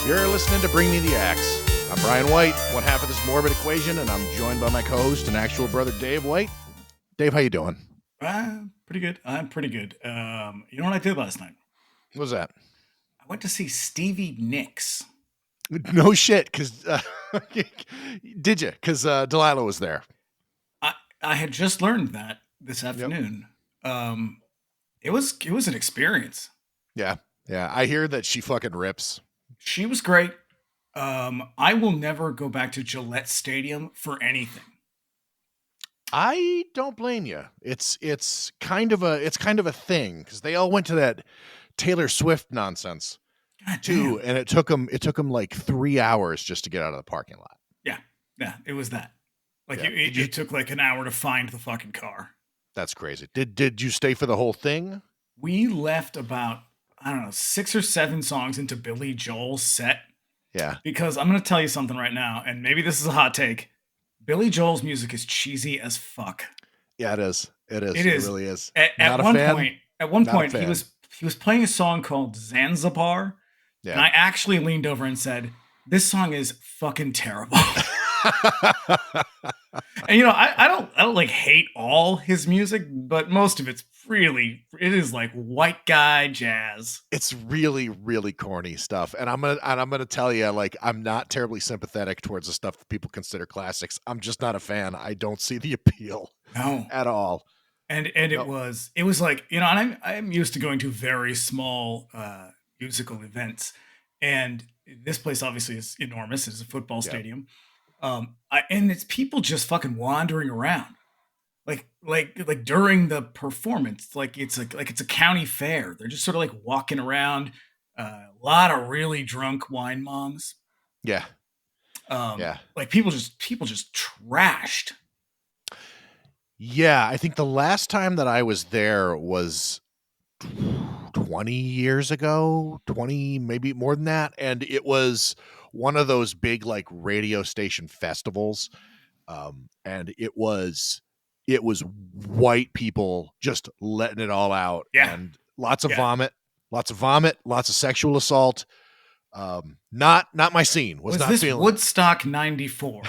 You're listening to Bring Me the Axe. I'm Brian White, one half of this morbid equation, and I'm joined by my co-host and actual brother, Dave White. Dave, how you doing? Pretty good. I'm pretty good. You know what I did last night? What was that? I went to see Stevie Nicks. No shit, because did you? Because Delilah was there. I had just learned that this afternoon. It was an experience. Yeah. I hear that she fucking rips. She was great. I will never go back to Gillette Stadium for anything. I don't blame you. It's kind of a thing because they all went to that Taylor Swift nonsense too, and it took them like 3 hours just to get out of the parking lot. Yeah, it was that. Like it took like an hour to find the fucking car. That's crazy. Did you stay for the whole thing? We left about 6 or 7 songs into Billy Joel's set. Yeah. Because I'm going to tell you something right now, and maybe this is a hot take. Billy Joel's music is cheesy as fuck. Yeah, it is. It really is. At one point, he was playing a song called Zanzibar, and I actually leaned over and said, "This song is fucking terrible." And I don't like hate all his music, but most of it is like white guy jazz. It's really, really corny stuff. And I'm gonna tell you, like, I'm not terribly sympathetic towards the stuff that people consider classics. I'm just not a fan. I don't see the appeal at all. And it was like, and I'm used to going to very small musical events, and this place obviously is enormous. It's a football stadium. And it's people just fucking wandering around, like during the performance, like it's a county fair. They're just sort of like walking around. A lot of really drunk wine moms. Yeah. Like people just trashed. Yeah, I think the last time that I was there was 20 years ago, 20, maybe more than that. And it was one of those big like radio station festivals. And it was white people just letting it all out. Yeah. And lots of vomit, lots of sexual assault. Not my scene. Was not this feeling Woodstock 94?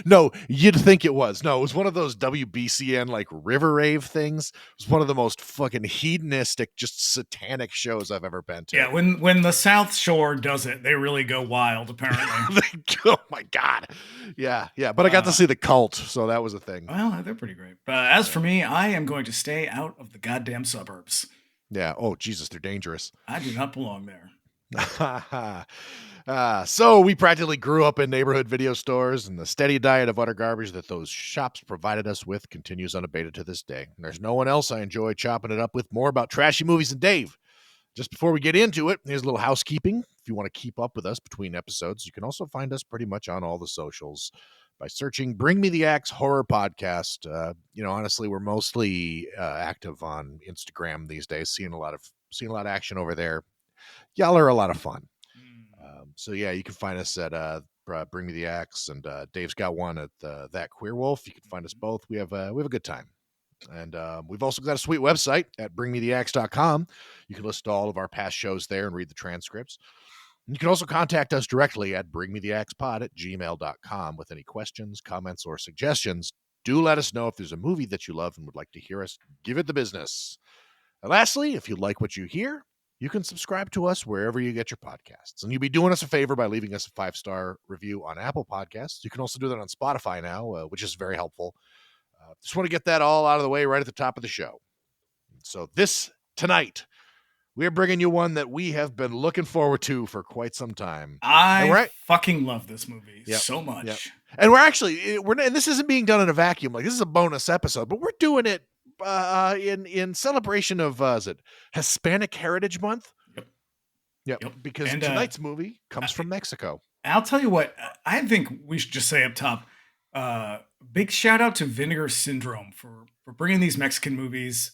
No, you'd think it was. No, it was one of those WBCN like river rave things. It was one of the most fucking hedonistic, just satanic shows I've ever been to. Yeah, when the South Shore does it, they really go wild, apparently. Oh my God. Yeah. But I got to see the Cult, so that was a thing. Well, they're pretty great. But as for me, I am going to stay out of the goddamn suburbs. Yeah. Oh, Jesus, they're dangerous. I do not belong there. So we practically grew up in neighborhood video stores, and the steady diet of utter garbage that those shops provided us with continues unabated to this day. And there's no one else I enjoy chopping it up with more about trashy movies than Dave. Just before we get into it, here's a little housekeeping. If you want to keep up with us between episodes, you can also find us pretty much on all the socials by searching Bring Me the Axe Horror Podcast. Honestly, we're mostly active on Instagram these days, seeing a lot of action over there. Y'all are a lot of fun. So yeah, you can find us at Bring Me the Axe, and Dave's got one at That Queer Wolf. You can find us both. We have a good time. And we've also got a sweet website at bringmetheaxe.com. You can listen to all of our past shows there and read the transcripts. And you can also contact us directly at bringmetheaxepod@gmail.com with any questions, comments, or suggestions. Do let us know if there's a movie that you love and would like to hear us give it the business. And lastly, if you like what you hear, you can subscribe to us wherever you get your podcasts. And you'll be doing us a favor by leaving us a 5-star review on Apple Podcasts. You can also do that on Spotify now, which is very helpful. Just want to get that all out of the way right at the top of the show. So tonight, we're bringing you one that we have been looking forward to for quite some time. I fucking love this movie so much. Yep. And and this isn't being done in a vacuum. Like, this is a bonus episode, but we're doing it in celebration of is it Hispanic Heritage Month? Yep. Because tonight's movie comes from Mexico. I'll tell you what, I think we should just say up top, big shout out to Vinegar Syndrome for bringing these Mexican movies,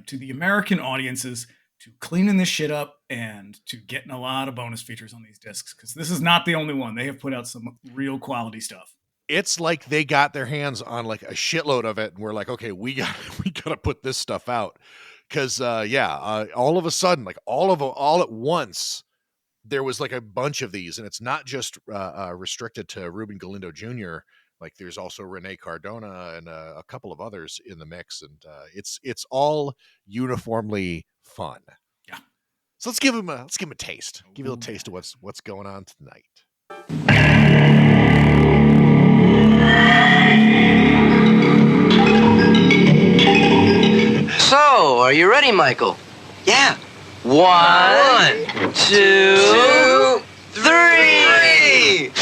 to the American audiences, to cleaning this shit up and to getting a lot of bonus features on these discs, because this is not the only one. They have put out some real quality stuff. It's like they got their hands on like a shitload of it, and we're like, okay, we got to put this stuff out, because all of a sudden, like all at once, there was like a bunch of these, and it's not just restricted to Ruben Galindo Jr. Like there's also Rene Cardona and a couple of others in the mix, and it's all uniformly fun. Yeah. So let's give him a taste. Give you a little taste of what's going on tonight. So, are you ready, Michael? Yeah. 1, 2, 3.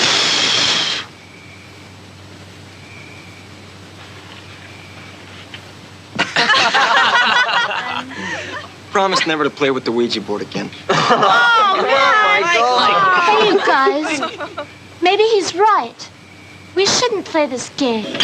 Promise never to play with the Ouija board again. Hey, you guys. Maybe he's right. We shouldn't play this game.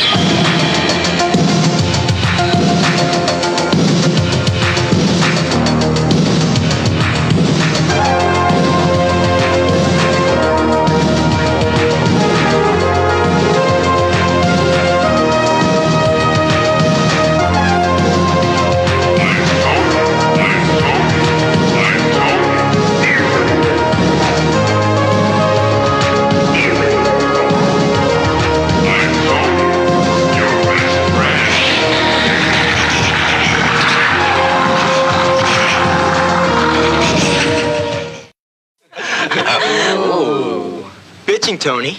Bitching, Tony.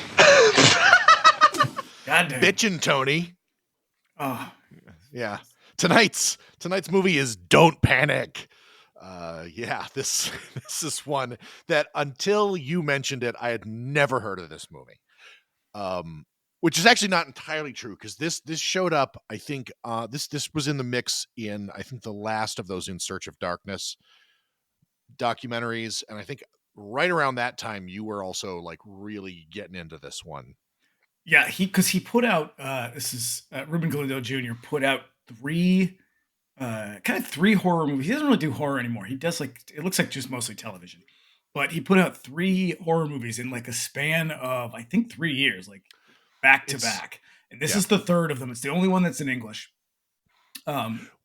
Goddamn. Bitchin' Tony. Oh, Yeah. Tonight's movie is Don't Panic. This is one that until you mentioned it, I had never heard of this movie. Which is actually not entirely true because this showed up. I think this was in the mix in I think the last of those In Search of Darkness documentaries, and I think right around that time you were also like really getting into this one. yeah. Because he put out. This is Ruben Galindo Jr. put out three horror movies. He doesn't really do horror anymore. He does it looks like just mostly television. But he put out 3 horror movies in like a span of I think 3 years, like back to back. And this is the third of them. It's the only one that's in English.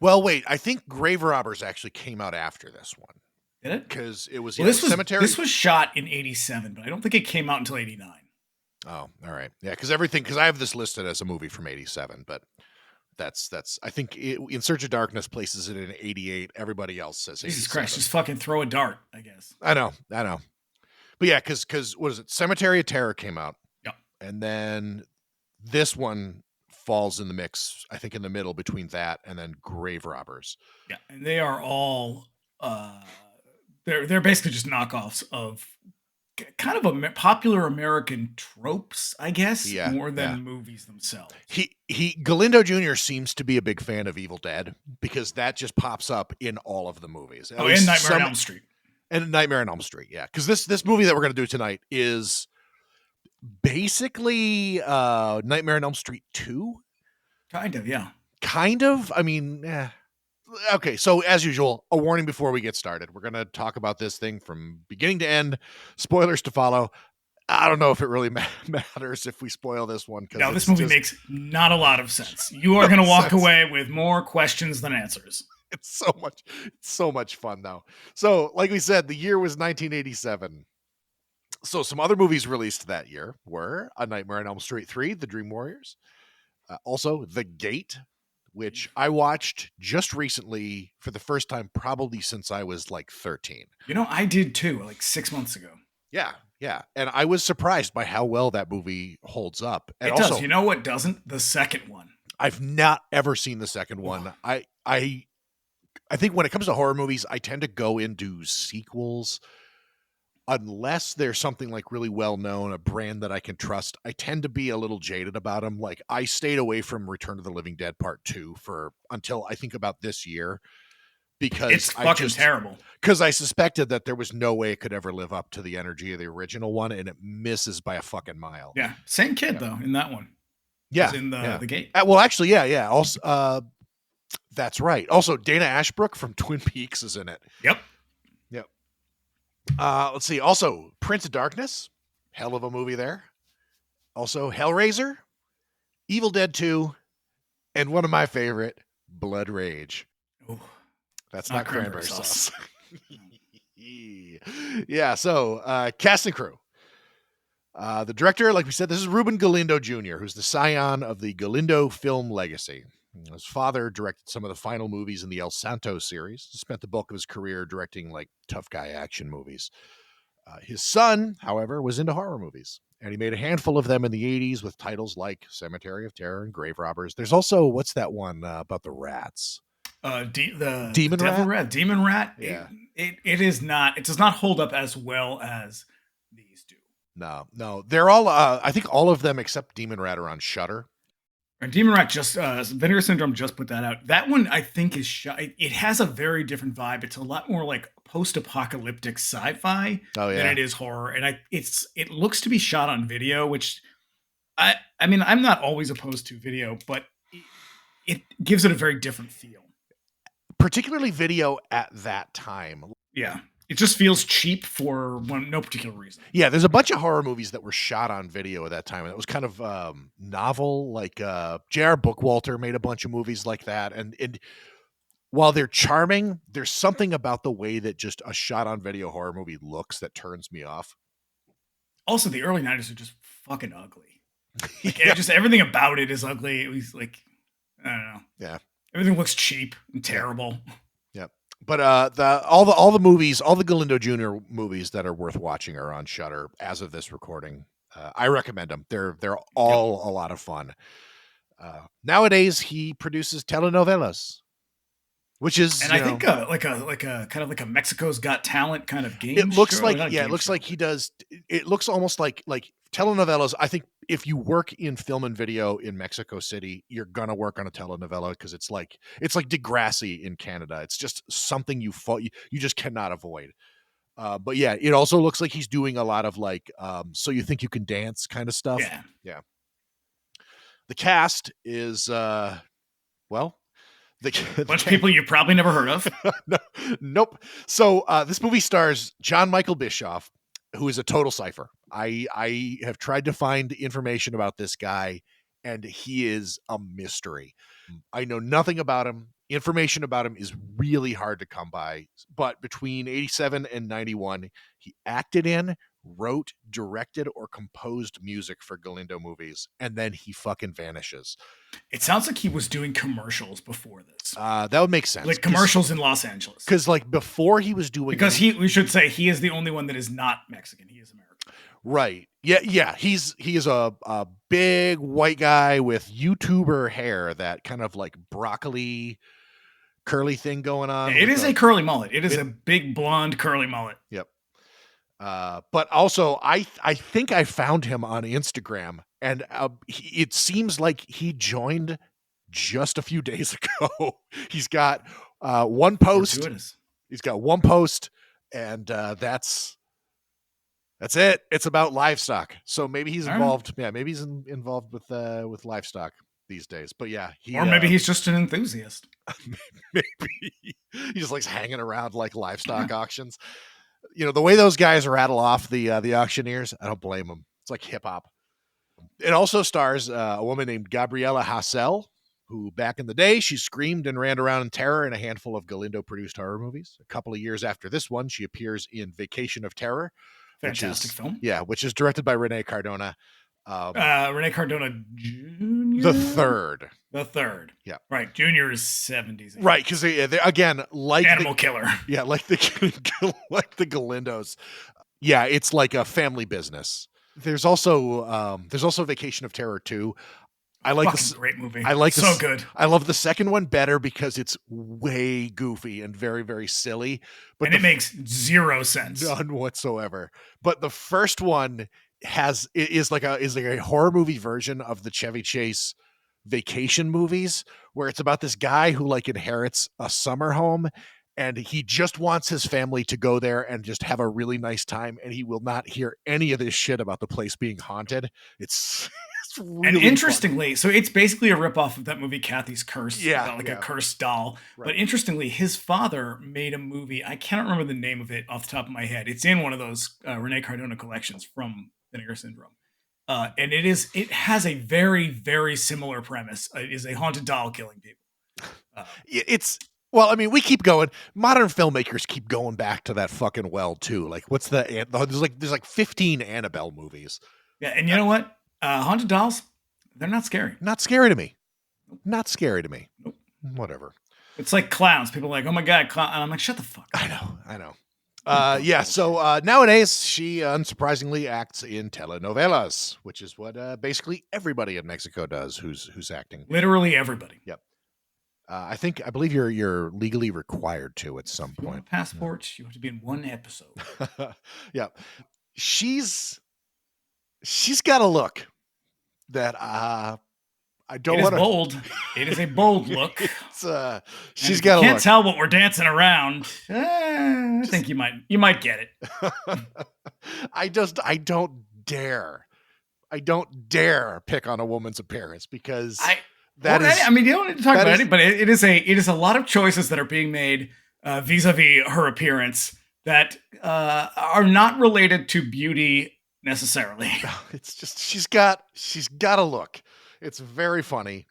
Well, wait, I think Grave Robbers actually came out after this one. Did it? Because it was Cemetery. This was shot in '87, but I don't think it came out until '89. Oh, all right. Yeah, because I have this listed as a movie from '87, but that's I think In Search of Darkness places it in '88. Everybody else says 87. Jesus Christ, just fucking throw a dart, I guess. I know. But yeah, because what is it? Cemetery of Terror came out. Yeah. And then this one falls in the mix, I think in the middle between that and then Grave Robbers. Yeah, and they are all they're basically just knockoffs of kind of popular American tropes, I guess, more than movies themselves. Galindo Jr. seems to be a big fan of Evil Dead because that just pops up in all of the movies. And Nightmare on Elm Street. And Nightmare on Elm Street, yeah. Because this movie that we're going to do tonight is basically Nightmare on Elm Street 2. Kind of, yeah. Kind of. I mean, okay, so as usual, a warning before we get started. We're going to talk about this thing from beginning to end. Spoilers to follow. I don't know if it really matters if we spoil this one. No, this movie makes not a lot of sense. You are going to walk away with more questions than answers. It's so much fun, though. So, like we said, the year was 1987. So some other movies released that year were A Nightmare on Elm Street 3, The Dream Warriors. Also, The Gate, which I watched just recently for the first time, probably since I was like 13. You know, I did too, like 6 months ago. Yeah. And I was surprised by how well that movie holds up. And it does. You know what doesn't? The second one. I've not ever seen the second one. I think when it comes to horror movies, I tend to go into sequels unless there's something like really well known, a brand that I can trust. I tend to be a little jaded about them. Like I stayed away from Return of the Living Dead Part 2 until I think about this year because it's fucking terrible. Because I suspected that there was no way it could ever live up to the energy of the original one, and it misses by a fucking mile. Yeah, same kid though in that one. Yeah, in the Gate. Well, actually, yeah. Also, that's right. Also, Dana Ashbrook from Twin Peaks is in it. Yep. Let's see. Also, Prince of Darkness, hell of a movie there. Also, Hellraiser, Evil Dead 2, and one of my favorite, Blood Rage. Ooh, That's not cranberry sauce. Yeah, so cast and crew. The director, like we said, this is Ruben Galindo Jr., who's the scion of the Galindo film legacy. His father directed some of the final movies in the El Santo series. He spent the bulk of his career directing like tough guy action movies. His son, however, was into horror movies, and he made a handful of them in the 80s with titles like Cemetery of Terror and Grave Robbers. There's also, what's that one about the rats? The Demon Devil Rat? Demon Rat. Yeah. It is not. It does not hold up as well as these do. No. They're all, I think all of them except Demon Rat are on Shudder. And Demon Rat just, Vinegar Syndrome just put that out. That one, I think, is shot. It has a very different vibe. It's a lot more like post-apocalyptic sci-fi than it is horror. And it looks to be shot on video, which I mean, I'm not always opposed to video, but it gives it a very different feel. Particularly video at that time. Yeah. It just feels cheap for no particular reason. Yeah, there's a bunch of horror movies that were shot on video at that time, and it was kind of novel. Like J.R. Bookwalter made a bunch of movies like that, and while they're charming, there's something about the way that just a shot on video horror movie looks that turns me off. Also, the early 90s are just fucking ugly. Like, just everything about it is ugly. It was like, I don't know. Yeah. Everything looks cheap and terrible. Yep. But all the movies, all the Galindo Jr. movies that are worth watching are on Shudder as of this recording. I recommend them. They're all a lot of fun. Nowadays, he produces telenovelas, which is, and I think like a kind of like a Mexico's Got Talent kind of game. It looks show. like it looks like he does. It looks almost like telenovelas. I think if you work in film and video in Mexico City, you're gonna work on a telenovela because it's like Degrassi in Canada. It's just something you just cannot avoid. But yeah, it also looks like he's doing a lot of like So You Think You Can Dance kind of stuff. Yeah. The cast is well. A bunch of people you probably never heard of. Nope. So this movie stars John Michael Bischoff, who is a total cipher. I have tried to find information about this guy, and he is a mystery. I know nothing about him. Information about him is really hard to come by. But between 87 and 91, he acted in, wrote, directed, or composed music for Galindo movies, and then he fucking vanishes. It sounds like he was doing commercials before this. That would make sense. Like commercials in Los Angeles. Because like before he was doing... Because we should say he is the only one that is not Mexican. He is American. Right. Yeah. He is a big white guy with YouTuber hair, that kind of like broccoli curly thing going on. It is a curly mullet. It is a big blonde curly mullet. Yep. But also, I think I found him on Instagram, and it seems like he joined just a few days ago. He's got one post. He's got one post, and that's it. It's about livestock. So maybe he's involved. Right. Yeah, maybe he's involved with livestock these days. But yeah, or maybe he's just an enthusiast. Maybe he just likes hanging around like livestock auctions. You know, the way those guys rattle off the auctioneers, I don't blame them. It's like hip hop. It also stars a woman named Gabriela Hassel, who back in the day, she screamed and ran around in terror in a handful of Galindo-produced horror movies. A couple of years after this one, she appears in Vacation of Terror. Fantastic film. Yeah, which is directed by Rene Cardona. Rene Cardona Jr.? The third. Yeah. Right. Junior is 70s. Right, because they again, like Animal Killer. Yeah, like the Galindos. Yeah, it's like a family business. There's also Vacation of Terror 2. I like this great movie. I like so good. I love the second one better because it's way goofy and very, very silly. But it makes zero sense. None whatsoever. But the first one is like a horror movie version of the Chevy Chase vacation movies, where it's about this guy who like inherits a summer home, and he just wants his family to go there and just have a really nice time, and he will not hear any of this shit about the place being haunted. It's really and interestingly, so it's basically a ripoff of that movie Kathy's Curse, a cursed doll. Right. But interestingly, his father made a movie. I cannot remember the name of it off the top of my head. It's in one of those Rene Cardona collections from Vinegar Syndrome. And it has a very, very similar premise. It is a haunted doll killing people. It's Well, I mean, we keep going. Modern filmmakers keep going back to that fucking well too. Like, what's there's like 15 Annabelle movies. Yeah, and you know what? Haunted dolls, they're not scary. Not scary to me. Not scary to me. Nope. Whatever. It's like clowns. People are like, oh my God, clown. And I'm like, shut the fuck up. I know. Yeah, so nowadays she unsurprisingly acts in telenovelas, which is what basically everybody in Mexico does who's acting. Literally everybody. Yep. I believe you're legally required to at some You want point. a passport, you have to be in one episode. Yeah. She's got a look that I don't It is want to. bold. It is a bold look. She's got a look. Can't tell what we're dancing around. I think you might get it. I don't dare pick on a woman's appearance because you don't need to talk about it, but it is a lot of choices that are being made vis-a-vis her appearance that are not related to beauty necessarily. It's just she's got a look. It's very funny.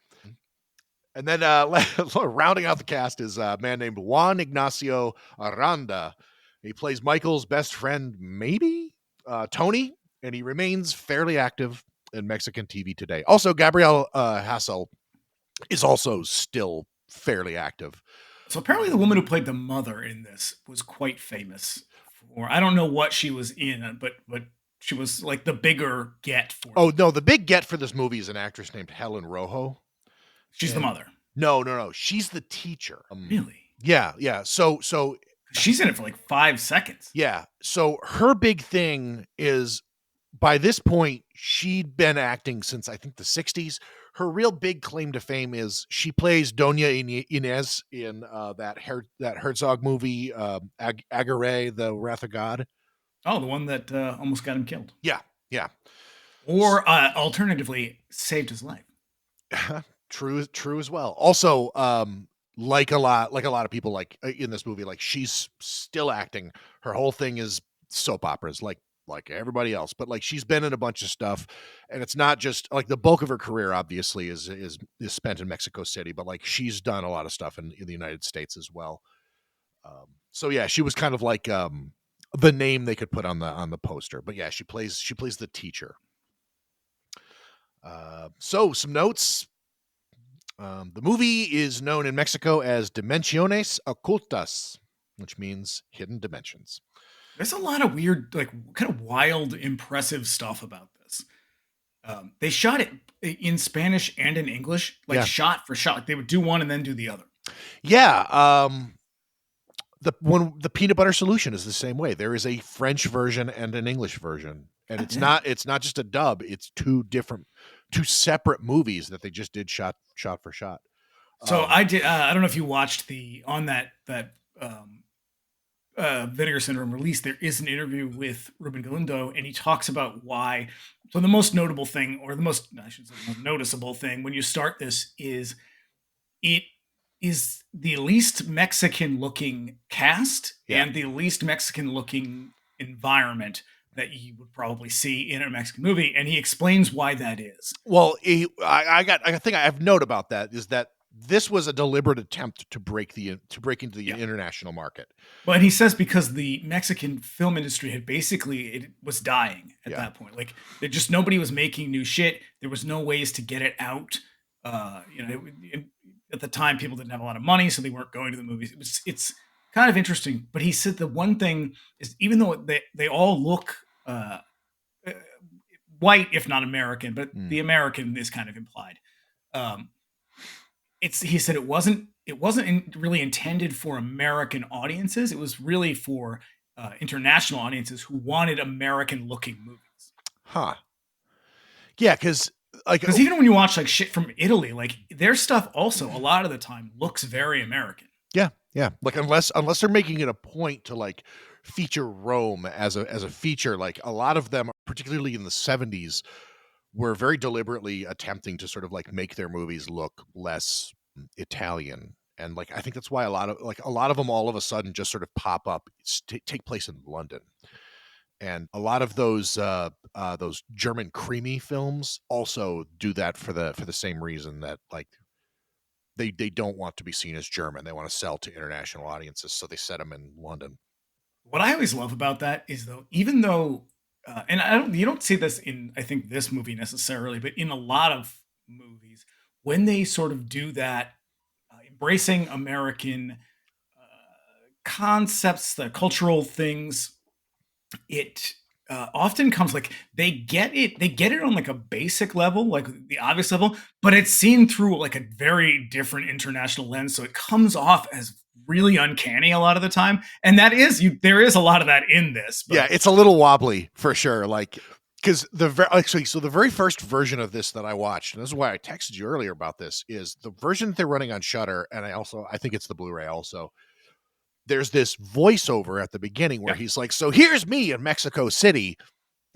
And then rounding out the cast is a man named Juan Ignacio Aranda. He plays Michael's best friend, maybe Tony, and he remains fairly active in Mexican TV today. Also, Gabriel Hassel is also still fairly active. So apparently the woman who played the mother in this was quite famous for, I don't know what she was in, but she was like the bigger get for it. Oh, no, the big get for this movie is an actress named Helen Rojo. She's the mother. No. She's the teacher. Really? Yeah. So she's in it for like 5 seconds. Yeah. So her big thing is, by this point, she'd been acting since I think the 60s. Her real big claim to fame is she plays Doña Inez in that Herzog movie, Aguirre, The Wrath of God. Oh, the one that almost got him killed. Yeah. Or alternatively, saved his life. True as well. Also, like a lot of people like in this movie, like she's still acting. Her whole thing is soap operas, like everybody else, but like she's been in a bunch of stuff, and it's not just like the bulk of her career obviously is spent in Mexico City, but like she's done a lot of stuff in the United States as well. So yeah, she was kind of like the name they could put on the poster, but yeah, she plays the teacher. So some notes. The movie is known in Mexico as Dimensiones Ocultas, which means hidden dimensions. There's a lot of weird, like kind of wild, impressive stuff about this. They shot it in Spanish and in English, shot for shot. Like they would do one and then do the other. Yeah. The peanut butter solution is the same way. There is a French version and an English version, and it's not just a dub. It's two separate movies that they just did shot for shot. So I did. I don't know if you watched on that Vinegar Syndrome release. There is an interview with Ruben Galindo, and he talks about why. So the most notable thing, or the most noticeable thing, when you start this, is it is the least Mexican looking cast and the least Mexican looking environment that you would probably see in a Mexican movie, and he explains why that is. Well, I think I have note about that is that this was a deliberate attempt to break into the international market. Well, and he says because the Mexican film industry had it was dying at that point. Like nobody was making new shit. There was no ways to get it out. At the time, people didn't have a lot of money, so they weren't going to the movies. It's kind of interesting. But he said the one thing is, even though they all look white, if not American, but the American is kind of implied. He said it wasn't really intended for American audiences. It was really for international audiences who wanted American looking movies. Huh. Yeah, because even when you watch like shit from Italy, like their stuff also a lot of the time looks very American. Yeah. Like unless they're making it a point to like feature Rome as a feature, like a lot of them, particularly in the 70s, were very deliberately attempting to sort of like make their movies look less Italian. And like I think that's why a lot of them all of a sudden just sort of pop up, take place in London. And a lot of those German creamy films also do that for the same reason, that like they don't want to be seen as German. They want to sell to international audiences, so they set them in London. What I always love about that is though, even though, and you don't see this in, I think, this movie necessarily, but in a lot of movies, when they sort of do that, embracing American concepts, the cultural things, it often comes like they get it on like a basic level, like the obvious level, but it's seen through like a very different international lens, so it comes off as really uncanny a lot of the time. And that is there is a lot of that in this, but Yeah, it's a little wobbly for sure. Like, because the very first version of this that I watched, and this is why I texted you earlier about this, is the version that they're running on Shudder, and I think it's the Blu-ray also. There's this voiceover at the beginning where he's like, "So here's me in Mexico City."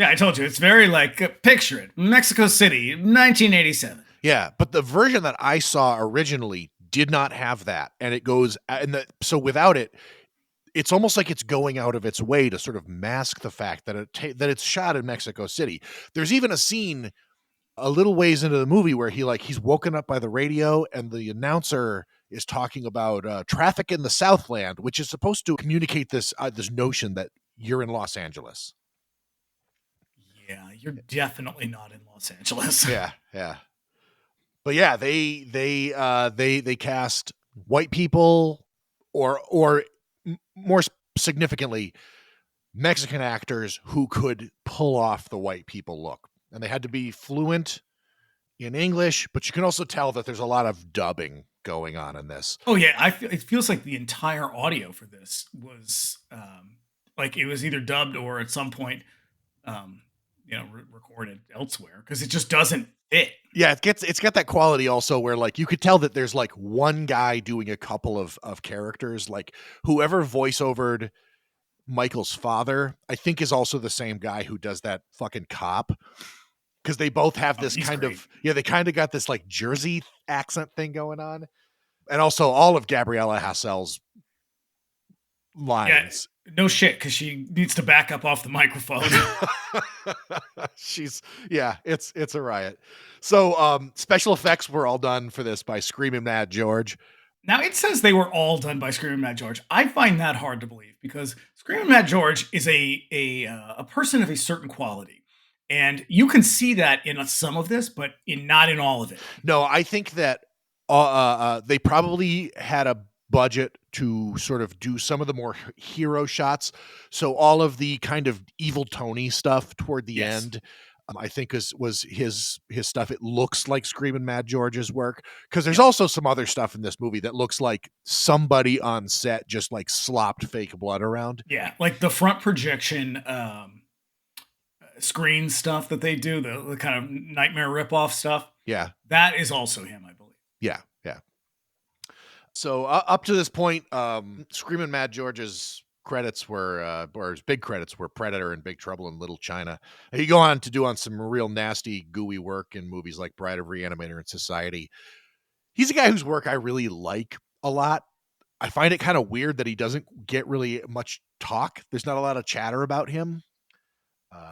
Yeah, I told you it's very like picture it, Mexico City, 1987. Yeah, but the version that I saw originally did not have that, and it goes so without it, it's almost like it's going out of its way to sort of mask the fact that that it's shot in Mexico City. There's even a scene a little ways into the movie where he's woken up by the radio, and the announcer is talking about traffic in the Southland, which is supposed to communicate this notion that you're in Los Angeles. Yeah, you're definitely not in Los Angeles. Yeah. But yeah, they cast white people or more significantly Mexican actors who could pull off the white people look, and they had to be fluent in English, but you can also tell that there's a lot of dubbing going on in this. Oh yeah, it feels like the entire audio for this was like it was either dubbed or at some point recorded elsewhere, because it just doesn't fit. Yeah, it's got that quality also where like you could tell that there's like one guy doing a couple of characters. Like whoever voiceovered Michael's father, I think, is also the same guy who does that fucking cop. Because they both have this they kind of got this like Jersey accent thing going on. And also all of Gabriella Hassel's lines. Yeah, no shit, because she needs to back up off the microphone. It's a riot. So special effects were all done for this by Screamin' Mad George. Now, it says they were all done by Screamin' Mad George. I find that hard to believe, because Screamin' Mad George is a person of a certain quality. And you can see that in some of this, but not in all of it. No, I think that they probably had a budget to sort of do some of the more hero shots. So all of the kind of evil Tony stuff toward the end, I think was his stuff. It looks like Screamin' Mad George's work, because there's also some other stuff in this movie that looks like somebody on set just like slopped fake blood around. Yeah, like the front projection screen stuff that they do, the kind of nightmare ripoff stuff. Yeah, that is also him, I believe. Yeah. So up to this point, Screamin' Mad George's credits were, or his big credits were Predator and Big Trouble in Little China. And he go on to do some real nasty, gooey work in movies like Bride of Reanimator and Society. He's a guy whose work I really like a lot. I find it kind of weird that he doesn't get really much talk. There's not a lot of chatter about him.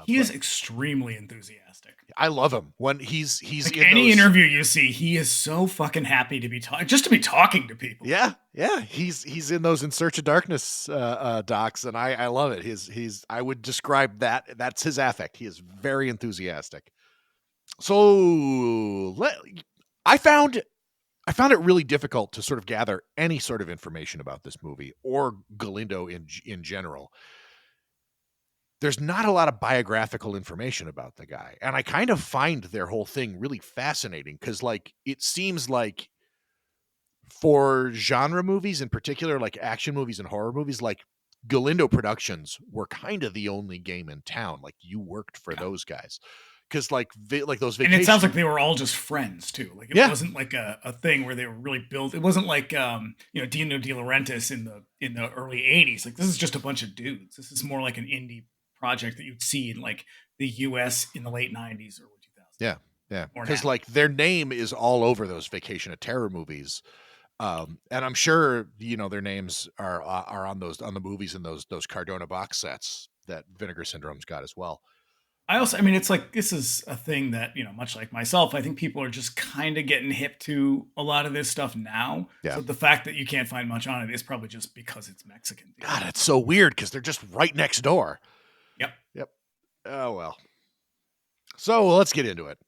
He is extremely enthusiastic. I love him when he's like in any interview you see. He is so fucking happy to be just to be talking to people. Yeah. He's in those In Search of Darkness docs, and I love it. I would describe that's his affect. He is very enthusiastic. So I found it really difficult to sort of gather any sort of information about this movie or Galindo in general. There's not a lot of biographical information about the guy. And I kind of find their whole thing really fascinating, because like it seems like for genre movies in particular, like action movies and horror movies, like Galindo Productions were kind of the only game in town. Like you worked for those guys. Because like those vacation... And it sounds like they were all just friends too. Like it wasn't like a thing where they were really built. It wasn't like Dino De Laurentiis in the early 80s. Like this is just a bunch of dudes. This is more like an indie project that you'd see in like the US in the late 90s or 2000s. Yeah. Because like their name is all over those Vacation of Terror movies. And I'm sure, their names are on the movies in those Cardona box sets that Vinegar Syndrome's got as well. I mean, it's like, this is a thing that, much like myself, I think people are just kind of getting hip to a lot of this stuff now. Yeah. So the fact that you can't find much on it is probably just because it's Mexican. God, it's so weird because they're just right next door. Yep. Oh, well. So let's get into it.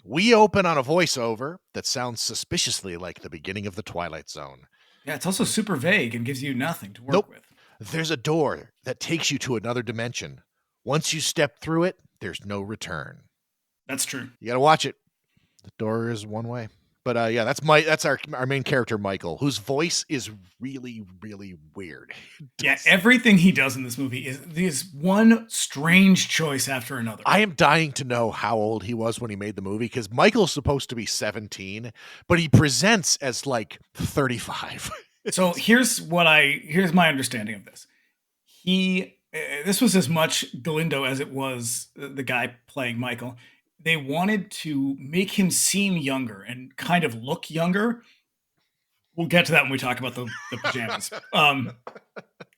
We open on a voiceover that sounds suspiciously like the beginning of The Twilight Zone. Yeah, it's also super vague and gives you nothing to work with. There's a door that takes you to another dimension. Once you step through it, there's no return. That's true. You got to watch it. The door is one way. But that's our main character, Michael, whose voice is really, really weird. Yeah, everything he does in this movie is one strange choice after another. I am dying to know how old he was when he made the movie, because Michael's supposed to be 17, but he presents as like 35. So here's my understanding of this. This was as much Galindo as it was the guy playing Michael. They wanted to make him seem younger and kind of look younger. We'll get to that when we talk about the pajamas.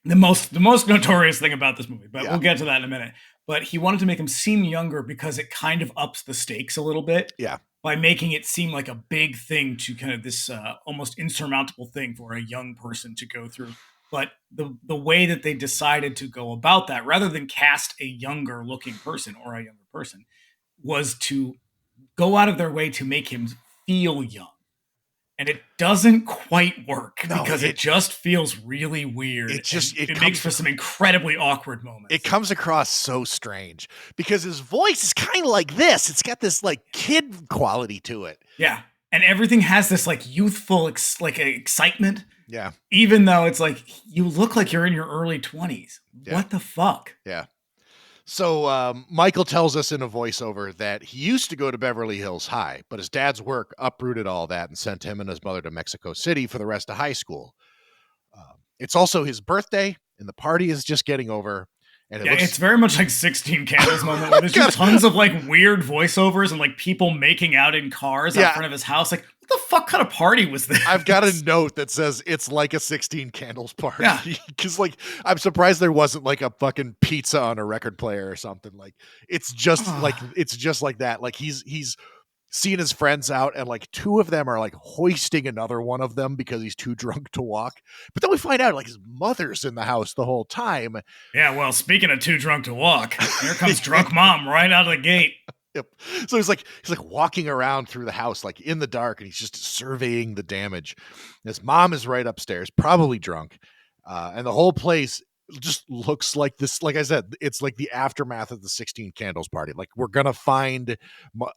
The most notorious thing about this movie, but We'll get to that in a minute. But he wanted to make him seem younger because it kind of ups the stakes a little bit. Yeah. By making it seem like a big thing to kind of this almost insurmountable thing for a young person to go through. But the way that they decided to go about that, rather than cast a younger looking person or a younger person, was to go out of their way to make him feel young. And it doesn't quite work because it just feels really weird. It makes for some incredibly awkward moments. It comes across so strange because his voice is kind of like this. It's got this like kid quality to it. Yeah. And everything has this like youthful excitement. Yeah. Even though it's like, you look like you're in your early 20s. Yeah. What the fuck? Yeah. So Michael tells us in a voiceover that he used to go to Beverly Hills High, but his dad's work uprooted all that and sent him and his mother to Mexico City for the rest of high school. It's also his birthday, and the party is just getting over. And it's very much like 16 Candles moment, where there's just tons of like weird voiceovers and like people making out in cars out front of his house. Like, what the fuck kind of party was this? I've got a note that says it's like a 16 Candles party. Yeah. Because like, I'm surprised there wasn't like a fucking pizza on a record player or something. Like, it's just like that. Like he's seeing his friends out, and like two of them are like hoisting another one of them because he's too drunk to walk. But then we find out like his mother's in the house the whole time. Yeah, well, speaking of too drunk to walk, here comes drunk mom right out of the gate. Yep. So he's like walking around through the house like in the dark, and he's just surveying the damage. His mom is right upstairs, probably drunk, and the whole place just looks like this. Like I said, it's like the aftermath of the 16 Candles party. Like, we're gonna find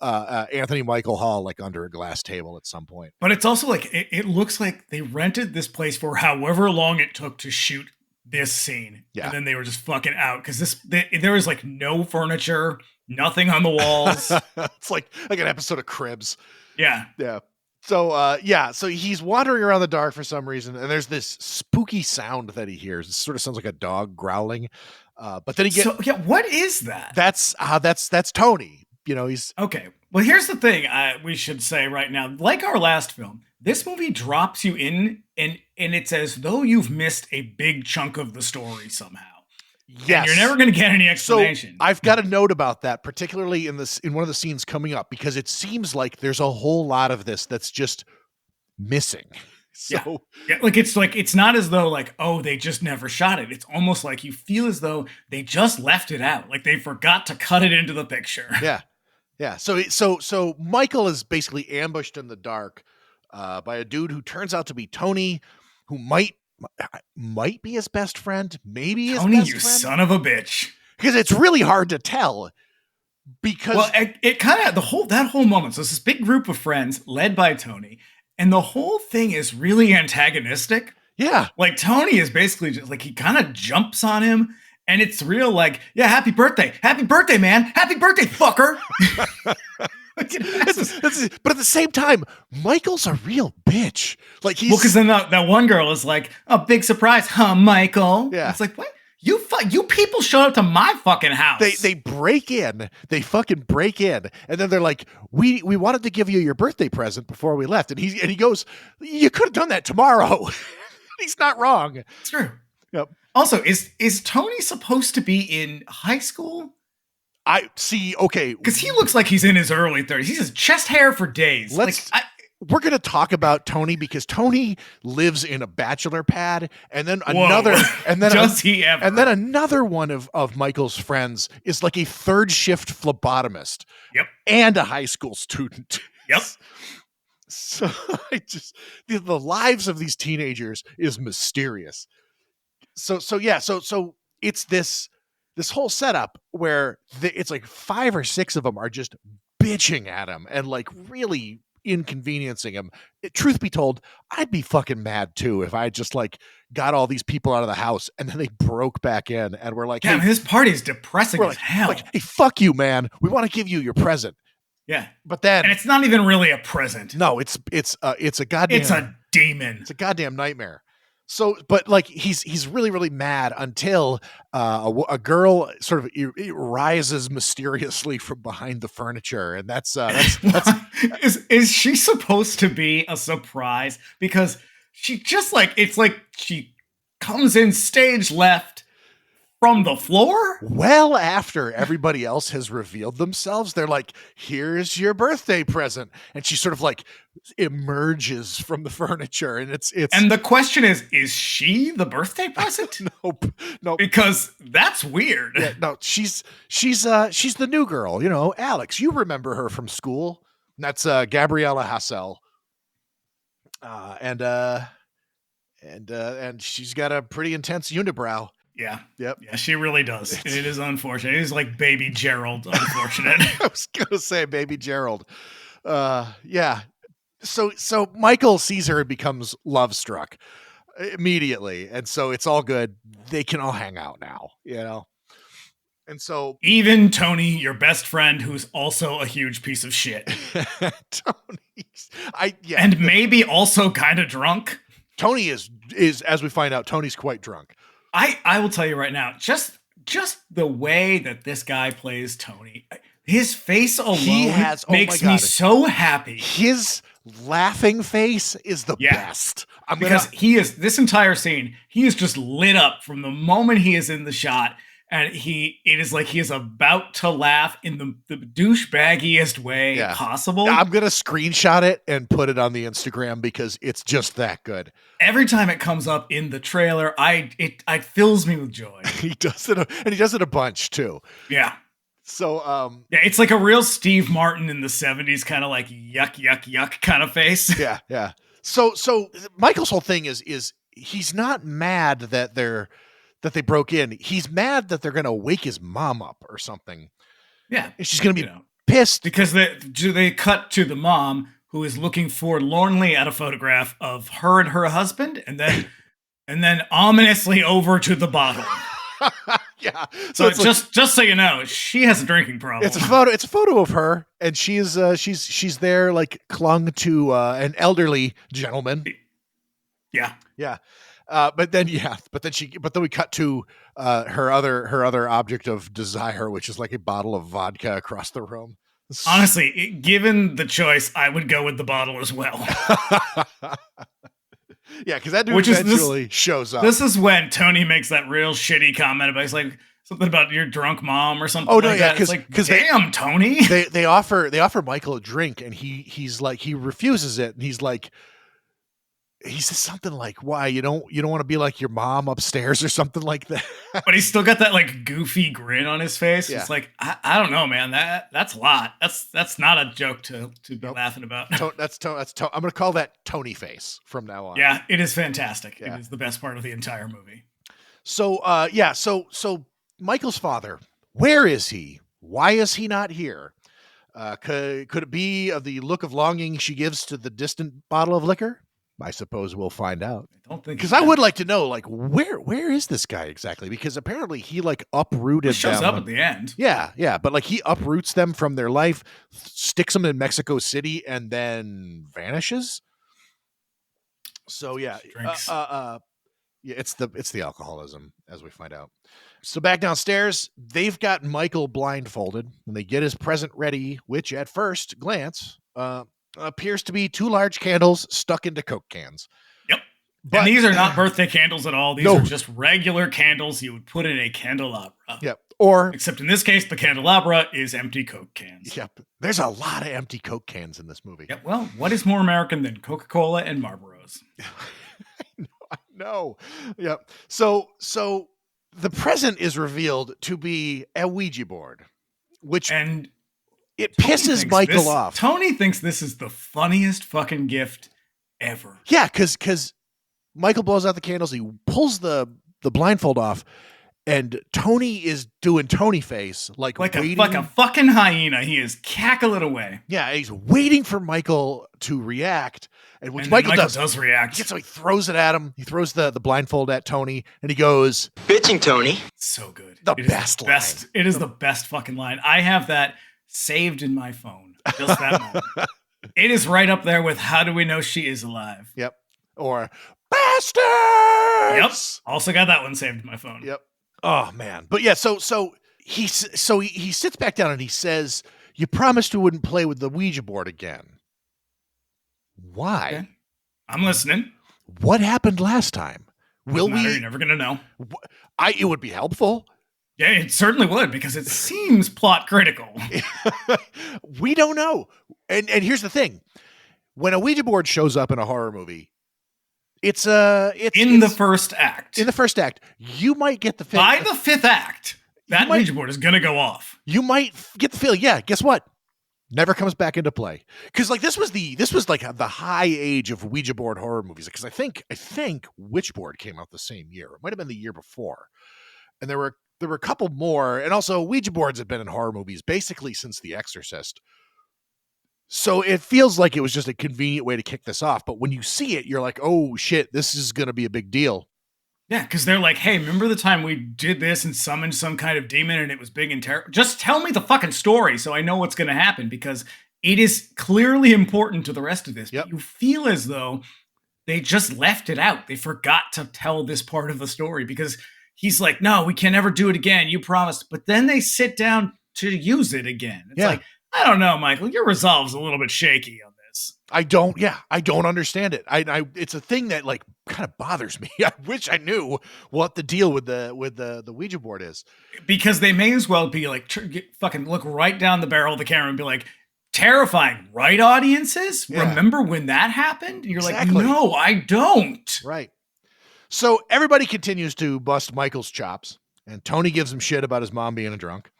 Anthony Michael Hall like under a glass table at some point. But it's also like it looks like they rented this place for however long it took to shoot this scene. Yeah. And then they were just fucking out because there was like no furniture, nothing on the walls. It's like an episode of Cribs. Yeah. So so he's wandering around the dark for some reason, and there's this spooky sound that he hears. It sort of sounds like a dog growling. But then what is that? That's Tony. He's okay. Well, here's the thing we should say right now. Like our last film, this movie drops you in, and it's as though you've missed a big chunk of the story somehow. Yes. And you're never going to get any explanation. So I've got a note about that, particularly in one of the scenes coming up, because it seems like there's a whole lot of this that's just missing. So yeah, it's not as though like, oh, they just never shot it. It's almost like you feel as though they just left it out, like they forgot to cut it into the picture. Yeah. So Michael is basically ambushed in the dark by a dude who turns out to be Tony, who might be his best friend, maybe his Tony, best you friend. son of a bitch. Because it's really hard to tell. Because it kind of that whole moment. So it's this big group of friends led by Tony, and the whole thing is really antagonistic. Yeah, like Tony is basically just like he kind of jumps on him, and it's real like, yeah, happy birthday, man, happy birthday, fucker. But at the same time, Michael's a real bitch. Like because then that one girl is like, "Oh, big surprise, huh, Michael?" Yeah, it's like, what? You people showed up to my fucking house. They break in. They fucking break in, and then they're like, "We wanted to give you your birthday present before we left," and he goes, "You could have done that tomorrow." He's not wrong. It's true. Yep. Also, is Tony supposed to be in high school? I see. Okay. Because he looks like he's in his early 30s. He's his chest hair for days. We're going to talk about Tony because Tony lives in a bachelor pad, and then Does he ever? And then another one of Michael's friends is like a third shift phlebotomist. Yep. And a high school student. Yep. So the lives of these teenagers is mysterious. So it's this whole setup where it's like 5 or 6 of them are just bitching at him and like really inconveniencing him. Truth be told, I'd be fucking mad too if I just like got all these people out of the house and then they broke back in and we're like, yeah, hey, this party is depressing as hell. Like, hey, fuck you, man. We want to give you your present. Yeah, but then and it's not even really a present. No, it's a goddamn. It's a demon. It's a goddamn nightmare. So, but like he's really really mad until a girl sort of rises mysteriously from behind the furniture, and that's is she supposed to be a surprise? Because she just like it's like she comes in stage left. From the floor? Well, after everybody else has revealed themselves, they're like, here's your birthday present. And she sort of like emerges from the furniture. And it's And the question is she the birthday present? Nope. Because that's weird. Yeah, no, she's the new girl, you know, Alex. You remember her from school. And that's Gabriella Hassel. And she's got a pretty intense unibrow. Yeah. Yep. Yeah, she really does. It is unfortunate. It is like Baby Gerald, unfortunate. I was gonna say Baby Gerald. Yeah. So Michael sees her and becomes love struck immediately, and so it's all good. They can all hang out now, you know. And so even Tony, your best friend, who's also a huge piece of shit. And maybe also kind of drunk. Tony is as we find out, Tony's quite drunk. I will tell you right now, just the way that this guy plays Tony, his face alone makes me so happy. His laughing face is the best. He is this entire scene, he is just lit up from the moment he is in the shot. And it is like he is about to laugh in the douchebaggiest way possible. I'm going to screenshot it and put it on the Instagram because it's just that good. Every time it comes up in the trailer, it fills me with joy. He does it, and he does it a bunch too. Yeah. So, it's like a real Steve Martin in the 70s kind of like yuck, yuck, yuck kind of face. Yeah. Yeah. So Michael's whole thing is he's not mad that they broke in. He's mad that they're going to wake his mom up or something. Yeah. And she's going to be pissed. Because they cut to the mom who is looking forlornly at a photograph of her and her husband and then ominously over to the bottle. Yeah. So just so you know, she has a drinking problem. It's a photo of her and she's there like clung to an elderly gentleman. Yeah. Yeah. But then we cut to her other object of desire, which is like a bottle of vodka across the room. Honestly, given the choice, I would go with the bottle as well. Yeah, because that dude eventually shows up. This is when Tony makes that real shitty comment about, he's like, something about your drunk mom or something. Oh no, yeah, because damn, Tony. They offer Michael a drink and he's like, he refuses it and he's like. He says something like, "Why you don't want to be like your mom upstairs or something like that." But he's still got that like goofy grin on his face. Yeah. It's like I don't know, man. That's a lot. That's not a joke to be laughing about. I'm gonna call that Tony face from now on. Yeah, it is fantastic. Yeah. It is the best part of the entire movie. So so Michael's father, where is he? Why is he not here? Could it be of the look of longing she gives to the distant bottle of liquor? I suppose we'll find out. I don't think because I would like to know, like, where is this guy exactly? Because apparently he like uprooted. He shows up at the end. Yeah, but like he uproots them from their life, sticks them in Mexico City, and then vanishes. So yeah, it's the alcoholism, as we find out. So back downstairs, they've got Michael blindfolded, and they get his present ready, which at first glance, appears to be 2 large candles stuck into Coke cans. Yep. But, and these are not birthday candles at all. These are just regular candles you would put in a candelabra. Yep. Or, except in this case, the candelabra is empty Coke cans. yep, there's a lot of empty Coke cans in this movie. Yep. Well, what is more American than Coca-Cola and Marlboros? I know. Yep. So the present is revealed to be a Ouija board, which And it Tony pisses thinks Michael this- off. Tony thinks this is the funniest fucking gift ever. Yeah, because Michael blows out the candles, he pulls the blindfold off, and Tony is doing Tony face, like waiting. a fucking hyena. He is cackling away. Yeah, he's waiting for Michael to react, and which And Michael Michael does. does react. So he throws it at him. He throws the blindfold at Tony, and he goes, Bitching Tony. So good. The It is best line. It is the best fucking line. I have that saved in my phone. Just that moment. It is right up there with "How do we know she is alive?" "Yep," or "Bastards." Yep. Also got that one saved in my phone. Yep. Oh man. But yeah, so he sits back down and he says, "You promised you wouldn't play with the Ouija board again. Why? Okay. I'm listening. What happened last time? Will Doesn't matter, we? You're never gonna know. It would be helpful. Yeah, it certainly would because it seems plot critical. We don't know. And here's the thing: when a Ouija board shows up in a horror movie, it's In the first act. in the first act. You might get the By feeling. the fifth act, that might- Ouija board is gonna go off. You might get the feeling. Yeah. Guess what? Never comes back into play. Because like this was like the high age of Ouija board horror movies. Because I think Witchboard came out the same year. It might have been the year before, and there were a couple more. And also Ouija boards have been in horror movies basically since The Exorcist. So it feels like it was just a convenient way to kick this off. But when you see it, you're like, oh shit, this is going to be a big deal. Yeah, because they're like, hey, remember the time we did this and summoned some kind of demon and it was big and terrible? Just tell me the fucking story so I know what's going to happen because it is clearly important to the rest of this. Yep. But you feel as though they just left it out. They forgot to tell this part of the story because he's like, no, we can never do it again. You promised. But then they sit down to use it again. It's Yeah. like, I don't know, Michael. Your resolve's a little bit shaky on this. I don't understand it. It's a thing that like kind of bothers me. I wish I knew what the deal with the Ouija board is. Because they may as well be like, fucking look right down the barrel of the camera and be like, terrifying, right, audiences? Yeah. Remember when that happened? And you're Exactly. like, no, I don't. Right. So everybody continues to bust Michael's chops, and Tony gives him shit about his mom being a drunk.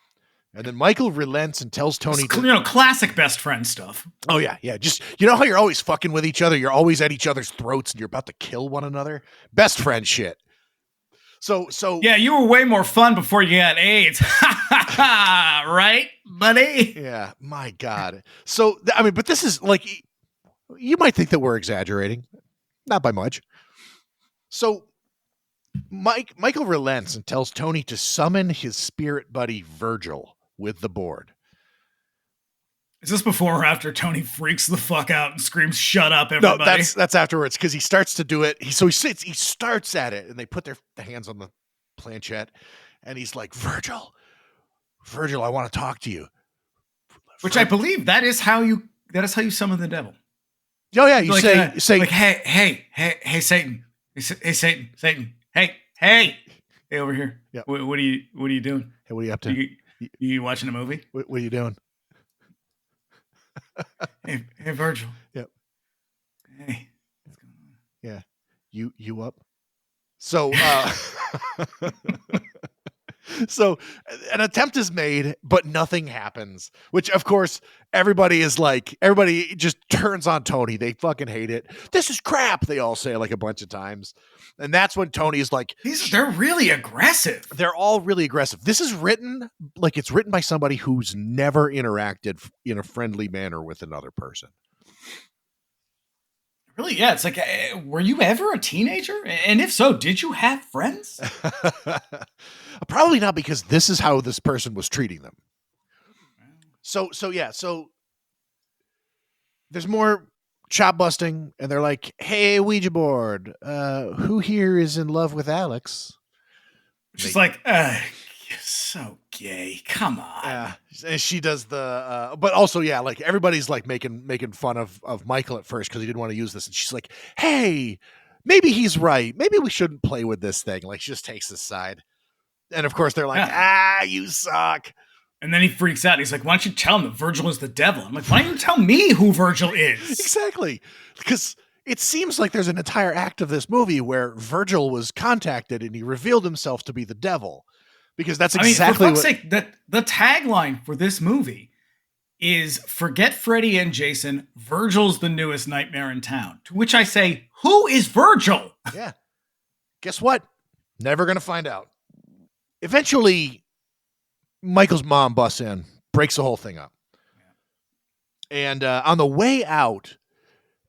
And then Michael relents and tells Tony, Classic best friend stuff. oh yeah. Just, you know how you're always fucking with each other? You're always at each other's throats and you're about to kill one another? Best friend shit. So Yeah, you were way more fun before you got AIDS. Right, buddy? yeah, my God. So, but this is like, you might think that we're exaggerating. Not by much. So Michael relents and tells Tony to summon his spirit buddy Virgil with the board. Is this before or after Tony freaks the fuck out and screams, shut up, everybody? No, that's afterwards because he starts to do it. He starts at it, and they put their hands on the planchette, and he's like, Virgil, I want to talk to you. Which I believe that is how you summon the devil. Oh yeah, you Like, say like, hey, Satan, hey, Satan, hey, over here. Yep. What are you doing? Hey, what are you up to? You watching a movie? What are you doing? Hey, Virgil. Yep. Hey, what's going on? Yeah. You up? So so an attempt is made, but nothing happens, which of course everybody just turns on Tony. They fucking hate it. This is crap, they all say like a bunch of times. And that's when Tony's like, They're really aggressive. they're all really aggressive. This is written like it's written by somebody who's never interacted in a friendly manner with another person. Really, yeah. It's like, were you ever a teenager? And if so, did you have friends? Probably not, because this is how this person was treating them. So there's more chop busting, and they're like, hey, Ouija board, who here is in love with Alex? She's like, you're so gay. Come on. Yeah, and she does but also, yeah, like everybody's like making fun of Michael at first because he didn't want to use this, and she's like, hey, maybe he's right. Maybe we shouldn't play with this thing. Like, she just takes this side. And of course they're like, you suck. And then he freaks out. He's like, why don't you tell him that Virgil is the devil? I'm like, why don't you tell me who Virgil is? Exactly. Because it seems like there's an entire act of this movie where Virgil was contacted and he revealed himself to be the devil. Because that's exactly for fuck's sake, the tagline for this movie is forget Freddy and Jason, Virgil's the newest nightmare in town. To which I say, who is Virgil? Yeah. Guess what? Never going to find out. Eventually, Michael's mom busts in, breaks the whole thing up. And on the way out,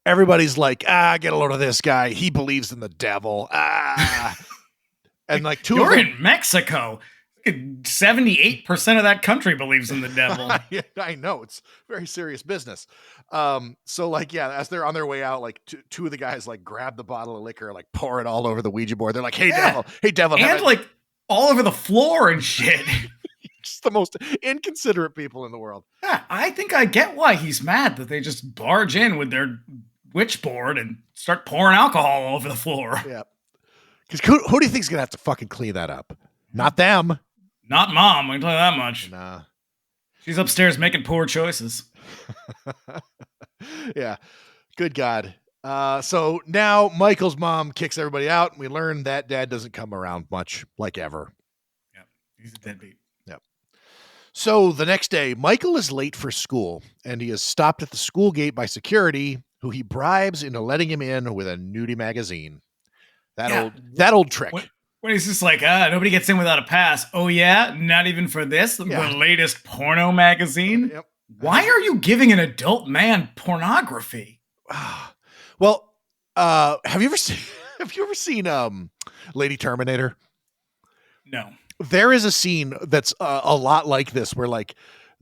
everybody's like, get a load of this guy. He believes in the devil. And like You're in Mexico. 78% of that country believes in the devil. I know. It's very serious business. So like, as they're on their way out, like two of the guys like grab the bottle of liquor, like pour it all over the Ouija board. They're like, hey devil. And like all over the floor and shit. Just the most inconsiderate people in the world. Yeah, I think I get why he's mad that they just barge in with their witch board and start pouring alcohol all over the floor. Yeah. Because who do you think's going to have to fucking clean that up? Not them. Not mom, I can tell you that much. Nah. She's upstairs making poor choices. Yeah. Good God. So now Michael's mom kicks everybody out, and we learn that dad doesn't come around much, like ever. Yeah. He's a deadbeat. Yep. So the next day, Michael is late for school, and he is stopped at the school gate by security, who he bribes into letting him in with a nudie magazine. That old trick. When he's just like, nobody gets in without a pass. Oh, yeah? Not even for this? The latest porno magazine? Yep. Why are you giving an adult man pornography? Well, have you ever seen Lady Terminator? No. There is a scene that's a lot like this, where like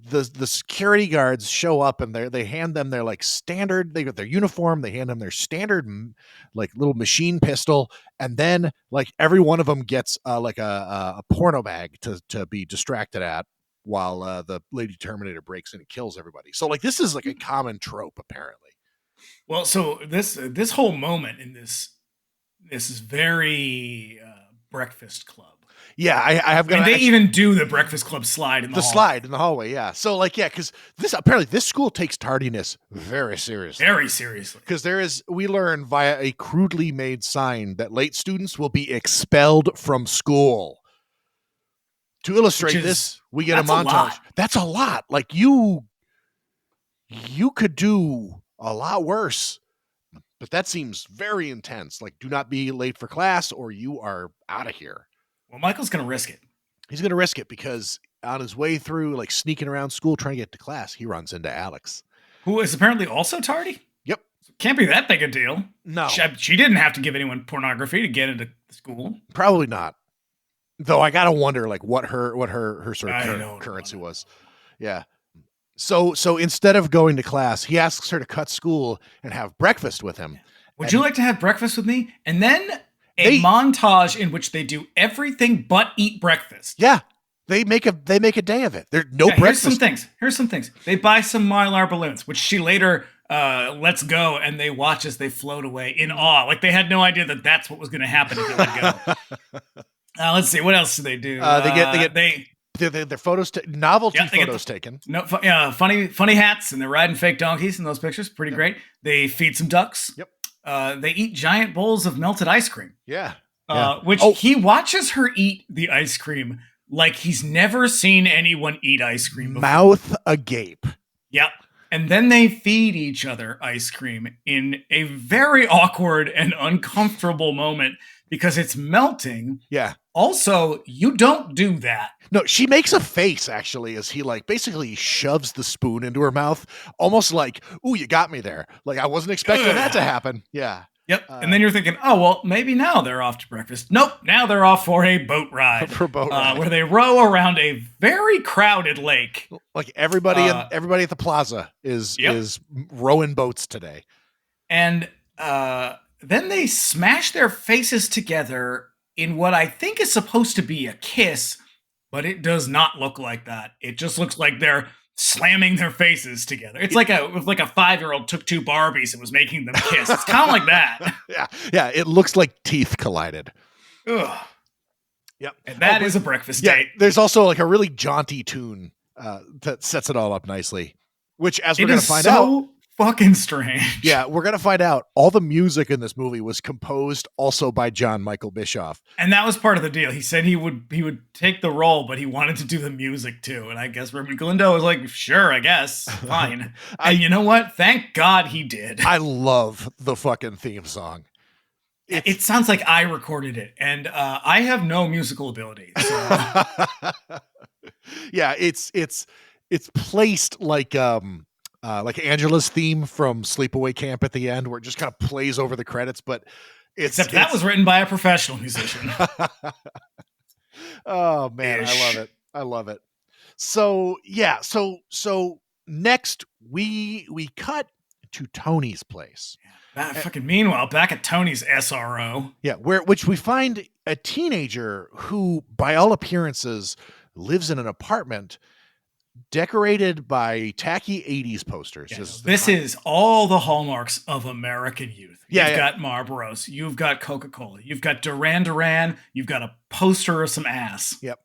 the security guards show up and they hand them their like standard, they got their uniform, they hand them their standard like little machine pistol, and then like every one of them gets like a porno bag to be distracted at while the Lady Terminator breaks in and kills everybody. So like this is like a common trope apparently. Well, so this whole moment in this is very Breakfast Club. Yeah, I have got. And they even do the Breakfast Club slide in the hallway. Slide in the hallway. Yeah. So like, because this school takes tardiness very seriously. Very seriously. Because we learn via a crudely made sign that late students will be expelled from school. To illustrate this, we get a montage. That's a lot. Like you could do a lot worse, but that seems very intense. Like, do not be late for class, or you are out of here. Well, Michael's going to risk it. He's going to risk it because on his way through, like sneaking around school, trying to get to class, he runs into Alex, who is apparently also tardy. Yep. Can't be that big a deal. No. She didn't have to give anyone pornography to get into school. Probably not. Though I got to wonder like what her sort of currency was. Yeah. So instead of going to class, he asks her to cut school and have breakfast with him. Would you like to have breakfast with me? And then a montage in which they do everything but eat breakfast. Yeah. They make a day of it. There's no breakfast. Here's some things. They buy some Mylar balloons, which she later lets go, and they watch as they float away in awe. Like they had no idea that that's what was going to happen if they let go. Let's see. What else do they do? They get their photos, novelty photos taken. Funny hats, and they're riding fake donkeys in those pictures. Pretty great. They feed some ducks. Yep. They eat giant bowls of melted ice cream. Yeah. Which he watches her eat the ice cream like he's never seen anyone eat ice cream before. Mouth agape. Yep. And then they feed each other ice cream in a very awkward and uncomfortable moment because it's melting. Yeah. Also, you don't do that. No, she makes a face actually as he like basically shoves the spoon into her mouth, almost like, "Ooh, you got me there." Like I wasn't expecting that to happen. Yeah. Yep. And then you're thinking, "Oh, well, maybe now they're off to breakfast." Nope. Now they're off for a boat ride. Where they row around a very crowded lake. Like everybody at the plaza is rowing boats today. And then they smash their faces together in what I think is supposed to be a kiss, but it does not look like that. It just looks like they're slamming their faces together. It's like a 5-year-old took two Barbies and was making them kiss. It's kind of like that. Yeah. It looks like teeth collided. Ugh. Yep. And that is a breakfast date. There's also like a really jaunty tune that sets it all up nicely, which as we're going to find out, fucking strange. Yeah, we're going to find out all the music in this movie was composed also by John Michael Bischoff. And that was part of the deal. He said he would take the role, but he wanted to do the music too. And I guess Ruben Galindo was like, sure, I guess, fine. And you know what? Thank God he did. I love the fucking theme song. It sounds like I recorded it, and I have no musical ability. So. Yeah, it's placed like Angela's theme from Sleepaway Camp at the end, where it just kind of plays over the credits. But except that was written by a professional musician. Oh man, I love it. So yeah, so next we cut to Tony's place. Meanwhile, back at Tony's SRO. Yeah, which we find a teenager who, by all appearances, lives in an apartment decorated by tacky 80s posters. Yeah, this is all the hallmarks of American youth. You've got Marlboros, you've got Coca-Cola, you've got Duran Duran, you've got a poster of some ass. Yep.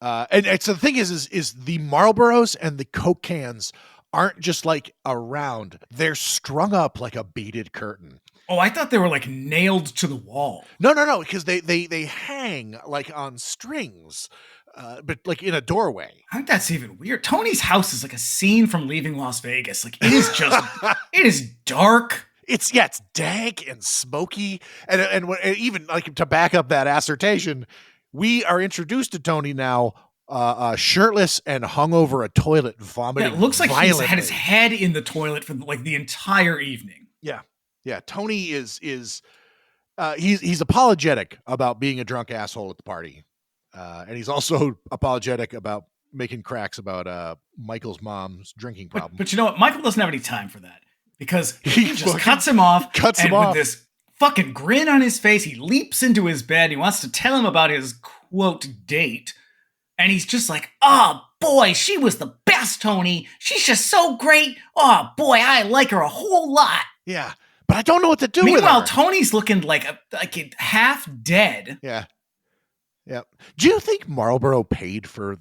And so the thing is the Marlboros and the Coke cans aren't just like around. They're strung up like a beaded curtain. Oh, I thought they were like nailed to the wall. No, because they hang like on strings, but like in a doorway. I think that's even weird. Tony's house is like a scene from Leaving Las Vegas. Like it is just, it is dark. It's dank and smoky, and even like to back up that assertion, we are introduced to Tony now. Shirtless and hung over a toilet, vomiting. Yeah, it looks like violently. He's had his head in the toilet for like the entire evening. Yeah. Tony is he's apologetic about being a drunk asshole at the party, and he's also apologetic about making cracks about Michael's mom's drinking problem. But you know what? Michael doesn't have any time for that because he just cuts him off. With this fucking grin on his face, he leaps into his bed. He wants to tell him about his quote date. And he's just like, oh, boy, she was the best, Tony. She's just so great. Oh, boy, I like her a whole lot. Yeah, but I don't know what to do with her. Meanwhile, Tony's looking like half dead. Yeah. Do you think Marlboro paid for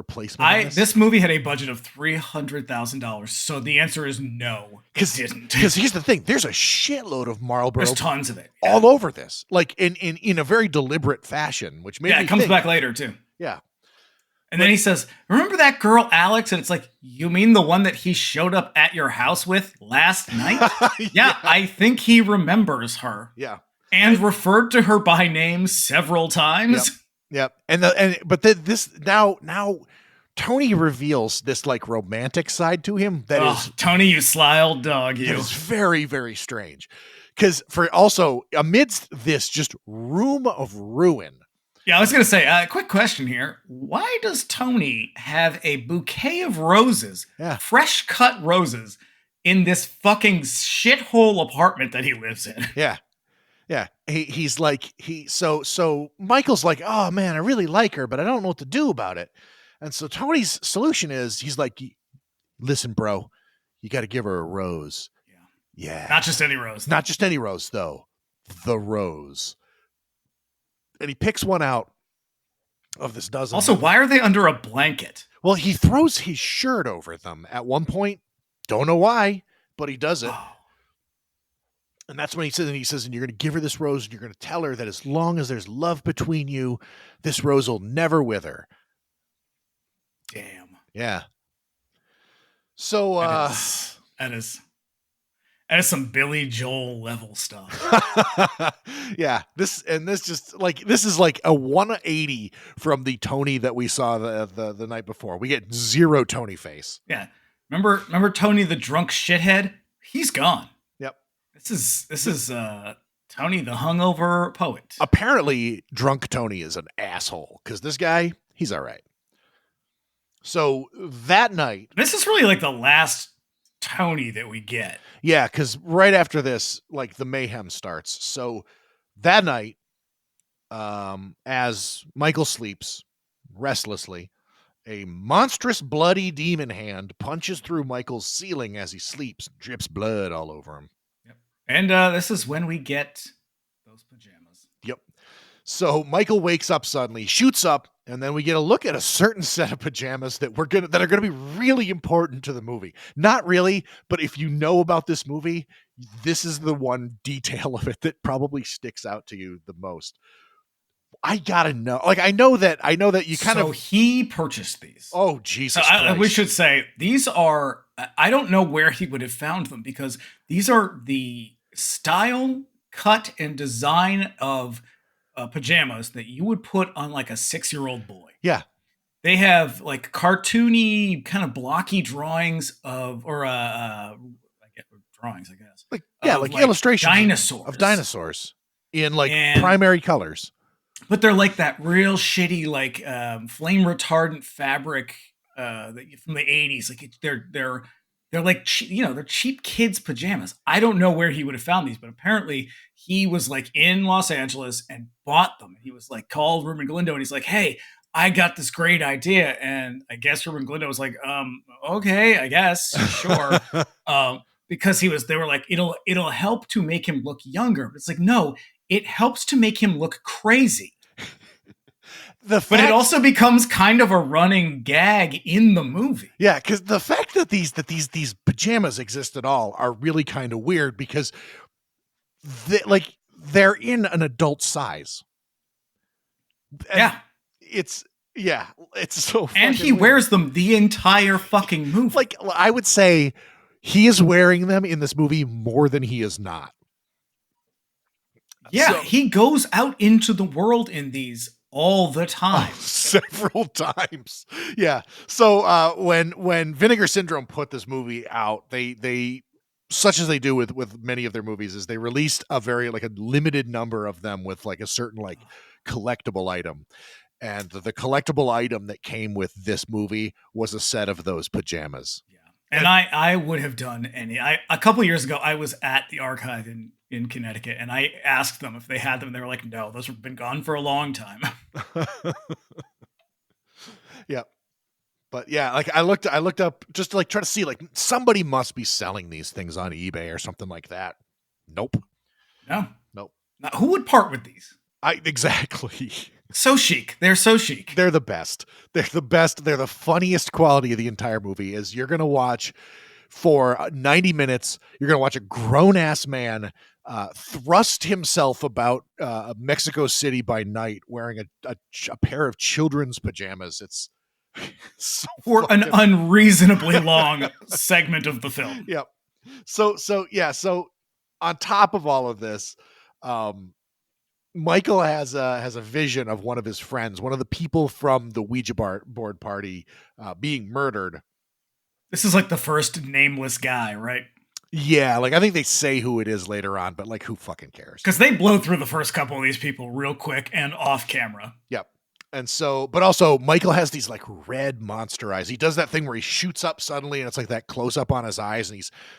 placement? This movie had a budget of $300,000, so the answer is no. It didn't. Because here's the thing: there's a shitload of Marlboro. There's tons of it all over this, like in a very deliberate fashion, which made me it comes back later too. Yeah. And then he says, remember that girl, Alex? And it's like, you mean the one that he showed up at your house with last night? Yeah, I think he remembers her. Yeah. And referred to her by name several times. Yep. But this now Tony reveals this like romantic side to him that is Tony, you sly old dog, you. It is very, very strange. Because for also amidst this just room of ruin. Yeah, I was going to say, quick question here. Why does Tony have a bouquet of roses, fresh cut roses, in this fucking shithole apartment that he lives in? Yeah. He's like, so Michael's like, oh man, I really like her, but I don't know what to do about it. And so Tony's solution is he's like, listen, bro, you got to give her a rose. Yeah. Not just any rose. Not just any rose, though. The rose. And he picks one out of this dozen. Also, why are they under a blanket? Well, he throws his shirt over them at one point. Don't know why, but he does it. And that's when he says, and you're going to give her this rose, and you're going to tell her that as long as there's love between you, this rose will never wither. Damn. Yeah. So, that is some Billy Joel level stuff. Yeah. This is like a 180 from the Tony that we saw the night before. We get zero Tony face. Yeah. Remember Tony the drunk shithead? He's gone. Yep. This is Tony the hungover poet. Apparently drunk Tony is an asshole because this guy, he's all right. So that night, this is really like the last Tony that we get. Yeah, because right after this, like the mayhem starts. So that night, as Michael sleeps restlessly, a monstrous bloody demon hand punches through Michael's ceiling as he sleeps, drips blood all over him. Yep. And this is when we get those pajamas. Yep. So Michael wakes up suddenly, shoots up, and then we get a look at a certain set of pajamas that are gonna be really important to the movie. Not really, but if you know about this movie, this is the one detail of it that probably sticks out to you the most. I gotta know. Like, I know that you kind So of. he purchased these. Oh, Jesus So we Christ. should say these are. I don't know where he would have found them because these are the style, cut, and design of pajamas that you would put on like a 6-year-old boy. Yeah. They have like cartoony, kind of blocky drawings of, or drawings, I guess. Like, yeah, of, like illustrations dinosaurs in like And- primary colors. But they're like that real shitty, like flame retardant fabric from the 80s. Like they're like they're cheap kids pajamas. I don't know where he would have found these, but apparently he was like in Los Angeles and bought them. He was like called Ruben Galindo and he's like, "Hey, I got this great idea." And I guess Ruben Galindo was like, "Okay, I guess, sure." Because they were like, it'll help to make him look younger. But it's like, no, it helps to make him look crazy. But it also becomes kind of a running gag in the movie. Yeah, because the fact that these pajamas exist at all are really kind of weird because they're in an adult size. And it's so. And he wears them the entire fucking movie. Like, I would say he is wearing them in this movie more than he is not. Yeah, he goes out into the world in these all the time. Several times. Yeah. So when Vinegar Syndrome put this movie out, they such as they do with many of their movies, is they released a very like a limited number of them with like a certain like collectible item. And the collectible item that came with this movie was a set of those pajamas. Yeah. And I would have done any. A couple of years ago, I was at the archive in Connecticut, and I asked them if they had them. And they were like, "No, those have been gone for a long time." Yeah, but yeah, like I looked up just to like try to see like somebody must be selling these things on eBay or something like that. Nope. Nope. Now, who would part with these? Exactly. So chic. They're so chic. They're the best. They're the best. They're the funniest quality of the entire movie. Is you're gonna watch for 90 minutes. You're gonna watch a grown ass man thrust himself about Mexico City by night wearing a pair of children's pajamas. It's so for an unreasonably long segment of the film. Yep. So on top of all of this, Michael has a vision of one of his friends, one of the people from the Ouija board party, being murdered. This is like the first nameless guy, right? Yeah, like I think they say who it is later on, but like who fucking cares? Because they blow through the first couple of these people real quick and off camera. Yep. And so, but also Michael has these like red monster eyes. He does that thing where he shoots up suddenly and it's like that close up on his eyes.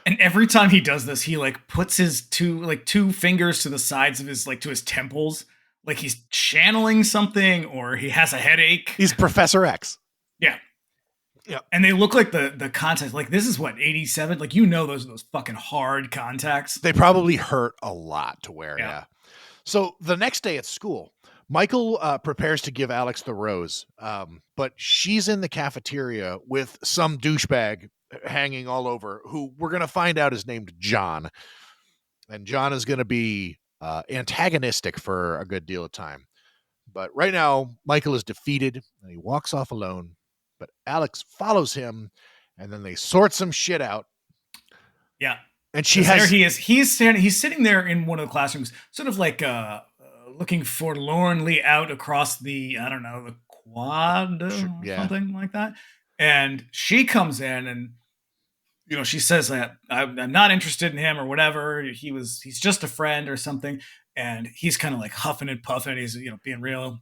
And every time he does this, he like puts his two fingers to the sides of his, like to his temples. Like he's channeling something or he has a headache. He's Professor X. Yeah. Yeah. And they look like the contacts. Like this is what, 87? Like, those are those fucking hard contacts. They probably hurt a lot to wear. Yeah. So the next day at school, Michael prepares to give Alex the rose, but she's in the cafeteria with some douchebag hanging all over, who we're going to find out is named John. And John is going to be antagonistic for a good deal of time. But right now, Michael is defeated, and he walks off alone. But Alex follows him, and then they sort some shit out. Yeah. And there he is. He's sitting there in one of the classrooms, sort of like looking forlornly out across the, I don't know, the quad or something like that. And she comes in and, she says that I'm not interested in him or whatever. He's just a friend or something. And he's kind of like huffing and puffing. He's, being real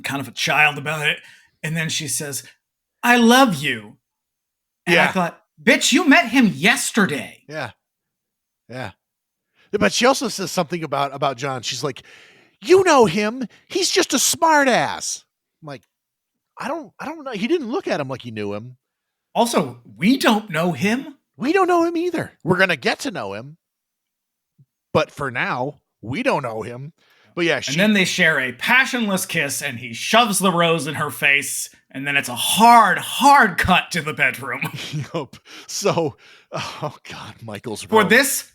kind of a child about it. And then she says, "I love you." And I thought, bitch, you met him yesterday. Yeah. Yeah. But she also says something about John. She's like, "You know him. He's just a smart ass." I'm like, I don't know. He didn't look at him like he knew him. Also, we don't know him. We don't know him either. We're going to get to know him. But for now, we don't know him. But yeah, and then they share a passionless kiss, and he shoves the rose in her face, and then it's a hard cut to the bedroom. Yup. So, oh God, Michael's For room. this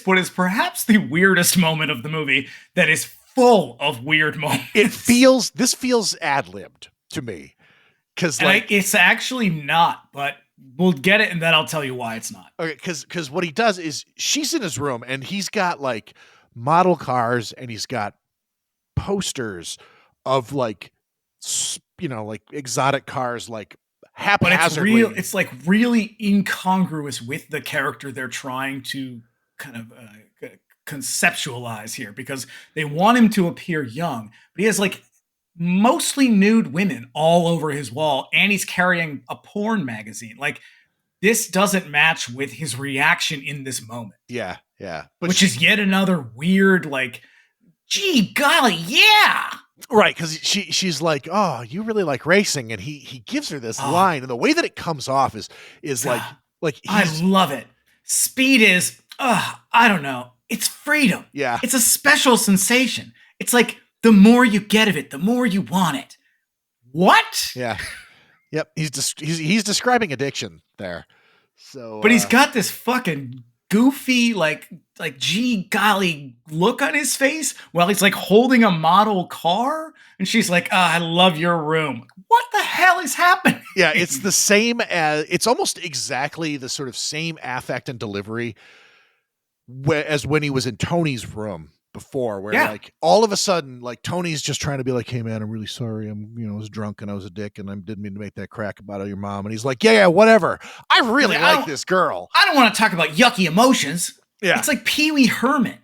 what is perhaps the weirdest moment of the movie that is full of weird moments. This feels ad-libbed to me. Because it's actually not, but we'll get it, and then I'll tell you why it's not. Okay, because what he does is she's in his room, and he's got like model cars, and he's got posters of like exotic cars, like haphazardly. But it's like really incongruous with the character they're trying to kind of conceptualize here, because they want him to appear young, but he has like mostly nude women all over his wall, and he's carrying a porn magazine. Like, this doesn't match with his reaction in this moment. Yeah. Which is yet another weird, like, gee golly, yeah. Right, because she's like, oh, you really like racing, and he gives her this line, and the way that it comes off is like I love it. Speed is, I don't know, it's freedom. Yeah, it's a special sensation. It's like the more you get of it, the more you want it. What? Yeah, yep. He's describing addiction there. So, but he's got this fucking goofy, like gee golly look on his face while he's like holding a model car, and she's like, I love your room. What the hell is happening? Yeah, it's the same it's almost exactly the sort of same affect and delivery as when he was in Tony's room before, where like all of a sudden, like Tony's just trying to be like, hey man, I'm really sorry. I was drunk and I was a dick and I didn't mean to make that crack about your mom. And he's like, yeah, whatever. I really like this girl. I don't want to talk about yucky emotions. Yeah. It's like Pee Wee Herman.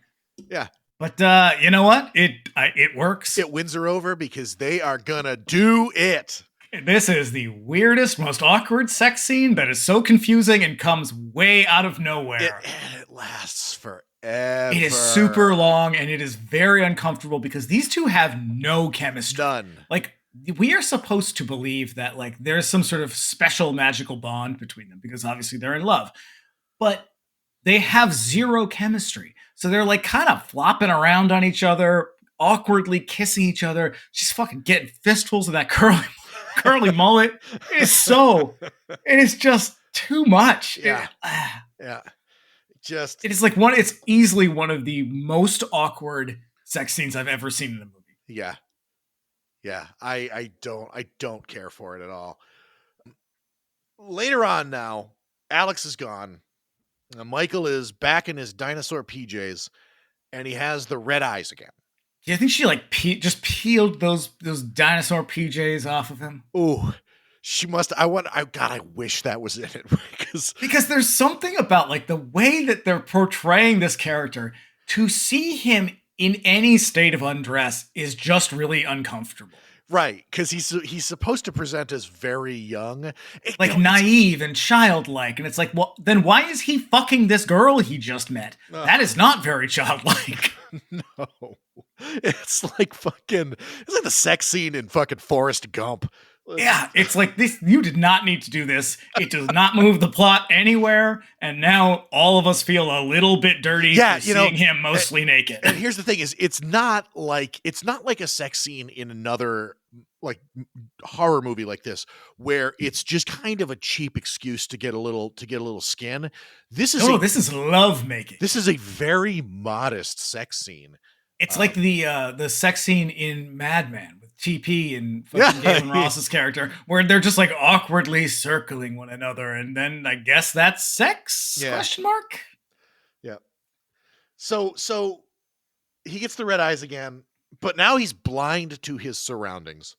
Yeah. But you know what? It works. It wins her over because they are gonna do it. This is the weirdest, most awkward sex scene that is so confusing and comes way out of nowhere. And it lasts forever. It is super long, and it is very uncomfortable because these two have no chemistry. None. Like, we are supposed to believe that like there's some sort of special magical bond between them because obviously they're in love. But they have zero chemistry. So they're like kind of flopping around on each other, awkwardly kissing each other, just fucking getting fistfuls of that curly mullet. It is just too much. Yeah. Yeah. It is like it's easily one of the most awkward sex scenes I've ever seen in a movie. Yeah. Yeah. I don't care for it at all. Later on now, Alex is gone. Michael is back in his dinosaur PJs, and he has the red eyes again. Do you think she like just peeled those dinosaur PJs off of him? Ooh, she must. I wish that was in it because there's something about like the way that they're portraying this character. To see him in any state of undress is just really uncomfortable. Right, because he's supposed to present as very young, like naive and childlike, and it's like, well, then why is he fucking this girl he just met? That is not very childlike. No, it's like the sex scene in fucking Forrest Gump. Yeah, it's like this. You did not need to do this. It does not move the plot anywhere, and now all of us feel a little bit dirty for seeing him mostly naked. And here's the thing: it's not like a sex scene in another like horror movie like this, where it's just kind of a cheap excuse to get a little skin. This is love making. This is a very modest sex scene. It's like the sex scene in Mad Men with TP and fucking Galen Ross's character, where they're just like awkwardly circling one another, and then I guess that's sex? Yeah. Question mark. Yeah. So he gets the red eyes again, but now he's blind to his surroundings.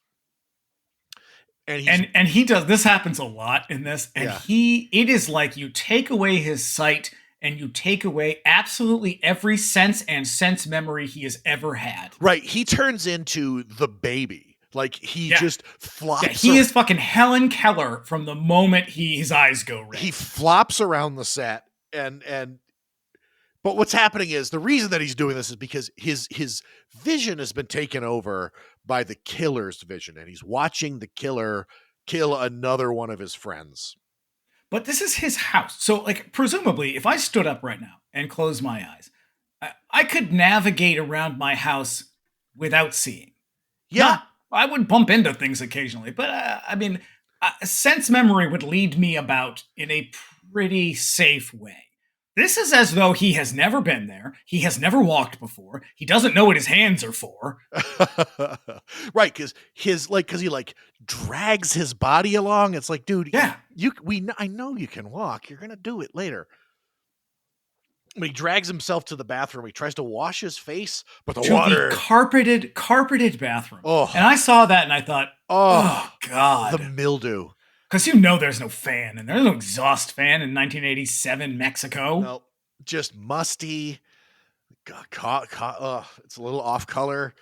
And he does this happens a lot in this, and it is like you take away his sight and you take away absolutely every sense memory he has ever had. Right. He turns into the baby. Like he just flops. Yeah, he is fucking Helen Keller from the moment his eyes go red. He flops around the set but what's happening is the reason that he's doing this is because his vision has been taken over by the killer's vision, and he's watching the killer kill another one of his friends. But this is his house. So, like, presumably, if I stood up right now and closed my eyes, I could navigate around my house without seeing. Yeah. I would bump into things occasionally, but I mean, sense memory would lead me about in a pretty safe way. This is as though he has never been there. He has never walked before. He doesn't know what his hands are for. Right, because he drags his body along. It's like, dude, yeah, I know you can walk. You're gonna do it later. When he drags himself to the bathroom, he tries to wash his face, but the water, the carpeted bathroom. Oh, and I saw that and I thought, oh God, the mildew. Because there's no fan, and there's no exhaust fan in 1987 Mexico. No, just musty. It's a little off color.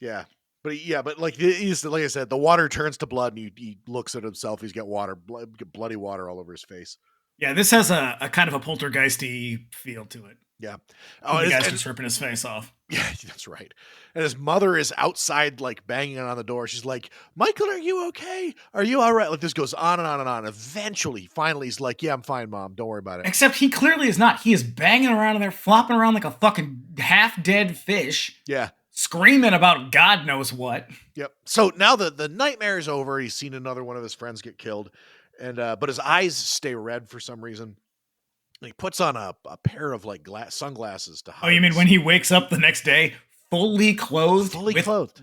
Yeah, but like I said, the water turns to blood, and he looks at himself. He's got bloody water all over his face. Yeah, this has a kind of a poltergeisty feel to it. Yeah. The guy's just ripping his face off. Yeah, that's right. And his mother is outside, like, banging on the door. She's like, Michael, are you okay? Are you all right? Like, this goes on and on and on. Eventually, finally, he's like, yeah, I'm fine, Mom. Don't worry about it. Except he clearly is not. He is banging around in there, flopping around like a fucking half-dead fish. Yeah. Screaming about God knows what. Yep. So now the nightmare is over. He's seen another one of his friends get killed. And but his eyes stay red for some reason. And he puts on a pair of like sunglasses to hide. Oh, you mean when he wakes up the next day, fully clothed,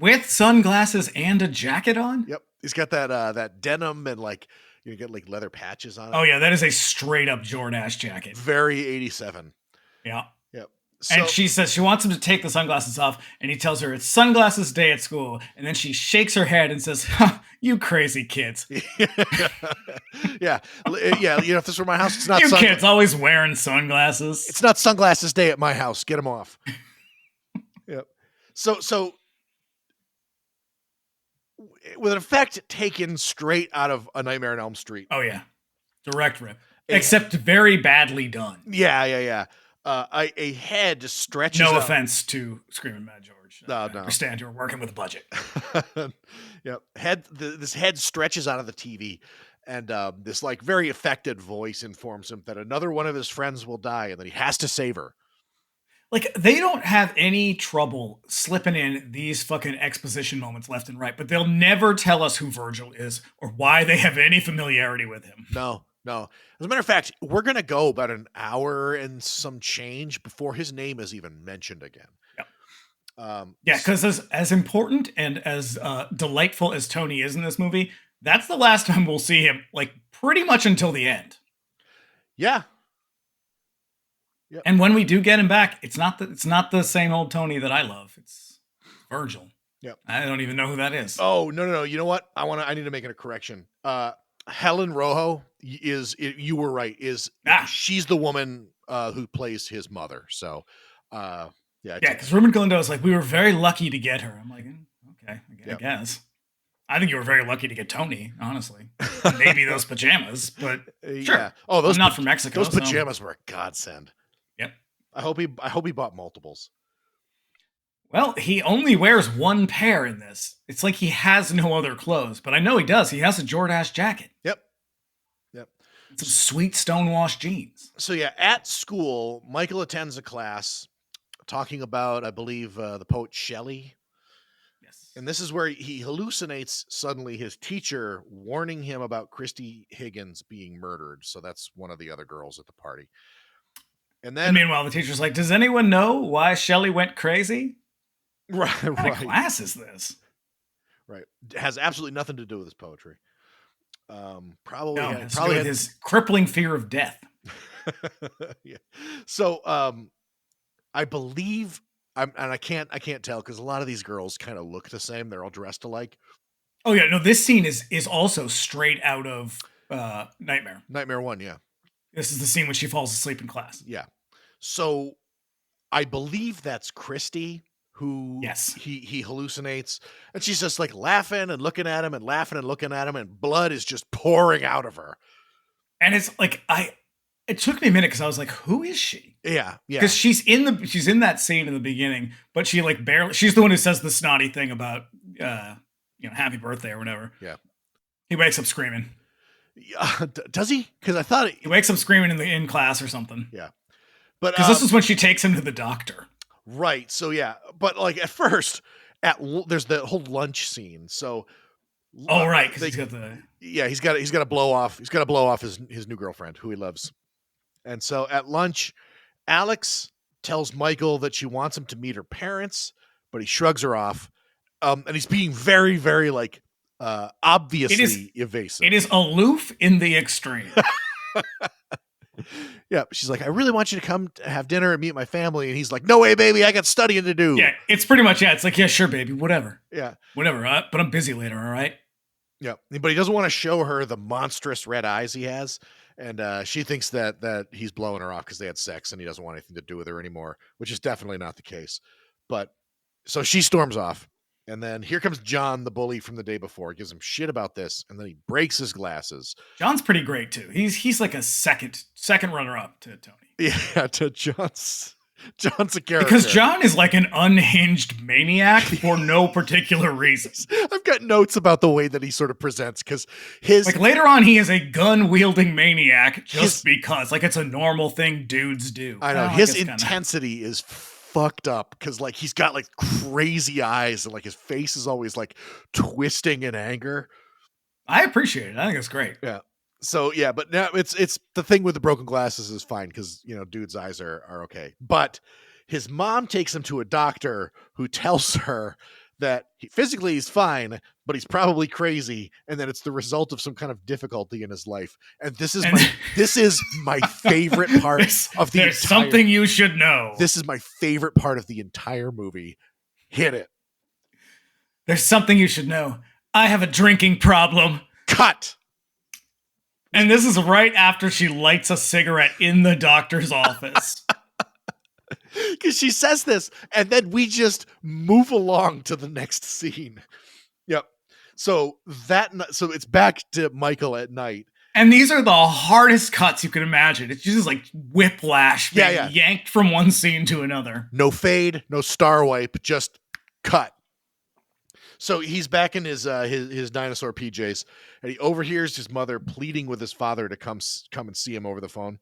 with sunglasses and a jacket on? Yep, he's got that denim and like you get like leather patches on it. Oh yeah, that is a straight up Jordache jacket. Very 87. Yeah. Yep. And she says she wants him to take the sunglasses off, and he tells her it's sunglasses day at school, and then she shakes her head and says, "You crazy kids." yeah. If this were my house, it's not. You kids always wearing sunglasses. It's not sunglasses day at my house. Get them off. Yep. So, with an effect taken straight out of A Nightmare on Elm Street. Oh yeah, direct rip. Except very badly done. Yeah. A head stretches. No out. offense to Screaming Mad George. No. I understand you're working with a budget. Yep. This head stretches out of the TV, and this like very affected voice informs him that another one of his friends will die, and that he has to save her. Like, they don't have any trouble slipping in these fucking exposition moments left and right, but they'll never tell us who Virgil is or why they have any familiarity with him. No. As a matter of fact, we're going to go about an hour and some change before his name is even mentioned again. Yep. Because as important and as delightful as Tony is in this movie, that's the last time we'll see him, like, pretty much until the end. Yeah. Yep. And when we do get him back, it's not the same old Tony that I love. It's Virgil. Yep. I don't even know who that is. Oh, no. You know what? I need to make a correction. Helen Rojo you were right, she's the woman who plays his mother. So because Ruben Galindo is like, we were very lucky to get her. I'm like, okay, I guess. I think you were very lucky to get Tony, honestly. Maybe those pajamas, but sure. Yeah. Oh, I'm not from Mexico. Those pajamas were a godsend. Yep. I hope he bought multiples. Well, he only wears one pair in this. It's like he has no other clothes, but I know he does. He has a Jordache jacket. Yep. Some sweet stonewashed jeans. So at school, Michael attends a class talking about, I believe, the poet Shelley. Yes. And this is where he hallucinates suddenly his teacher warning him about Christy Higgins being murdered. So that's one of the other girls at the party. And then, meanwhile, the teacher's like, does anyone know why Shelley went crazy? Right. What kind of class is this? Right. It has absolutely nothing to do with his poetry. Probably with his crippling fear of death. Yeah. So I believe I can't tell because a lot of these girls kind of look the same. They're all dressed alike. Oh yeah, no, this scene is also straight out of Nightmare. Nightmare 1, yeah. This is the scene when she falls asleep in class. Yeah. So I believe that's Christy who he hallucinates, and she's just like laughing and looking at him and laughing and looking at him, and blood is just pouring out of her. And it's like it took me a minute because I was like, who is she? Yeah. Because she's in that scene in the beginning, but she like barely. She's the one who says the snotty thing about happy birthday or whatever. Yeah. He wakes up screaming. Yeah, does he? Because I thought he wakes up screaming in class or something. Yeah, but because this is when she takes him to the doctor. Right. So yeah, but like at first, there's the whole lunch scene. So Oh, right, because they- he's got the... yeah, he's got to blow off. He's got to blow off his new girlfriend, who he loves. And so at lunch, Alex tells Michael that she wants him to meet her parents, but he shrugs her off. And he's being very, very like obviously evasive. It is aloof in the extreme. Yeah, she's like, I really want you to come to have dinner and meet my family. And he's like, no way, baby, I got studying to do. Yeah, it's pretty much, it's like, yeah, sure, baby, whatever. Yeah. Whatever, but I'm busy later, all right? Yeah, but he doesn't want to show her the monstrous red eyes he has. And she thinks that he's blowing her off because they had sex and he doesn't want anything to do with her anymore, which is definitely not the case. But so she storms off. And then here comes John, the bully from the day before, gives him shit about this, and then he breaks his glasses. John's pretty great too. He's like a second runner up to Tony. Yeah, to John's a character. Because John is like an unhinged maniac for no particular reason. I've got notes about the way that he sort of presents, because his like later on he is a gun wielding maniac just because like it's a normal thing dudes do. I know his intensity is fucked up because like he's got like crazy eyes and like his face is always like twisting in anger. I appreciate it. I think it's great. Yeah. So yeah, but now it's the thing with the broken glasses is fine because dude's eyes are okay. But his mom takes him to a doctor who tells her that physically he's fine, but he's probably crazy, and that it's the result of some kind of difficulty in his life. And this is my favorite part of the There's something you should know. This is my favorite part of the entire movie. Hit it. There's something you should know. I have a drinking problem. Cut. And this is right after she lights a cigarette in the doctor's office. Because she says this, and then we just move along to the next scene. Yep. So it's back to Michael at night. And these are the hardest cuts you can imagine. It's just like whiplash being yanked from one scene to another. No fade, no star wipe, just cut. So he's back in his dinosaur PJs, and he overhears his mother pleading with his father to come and see him over the phone.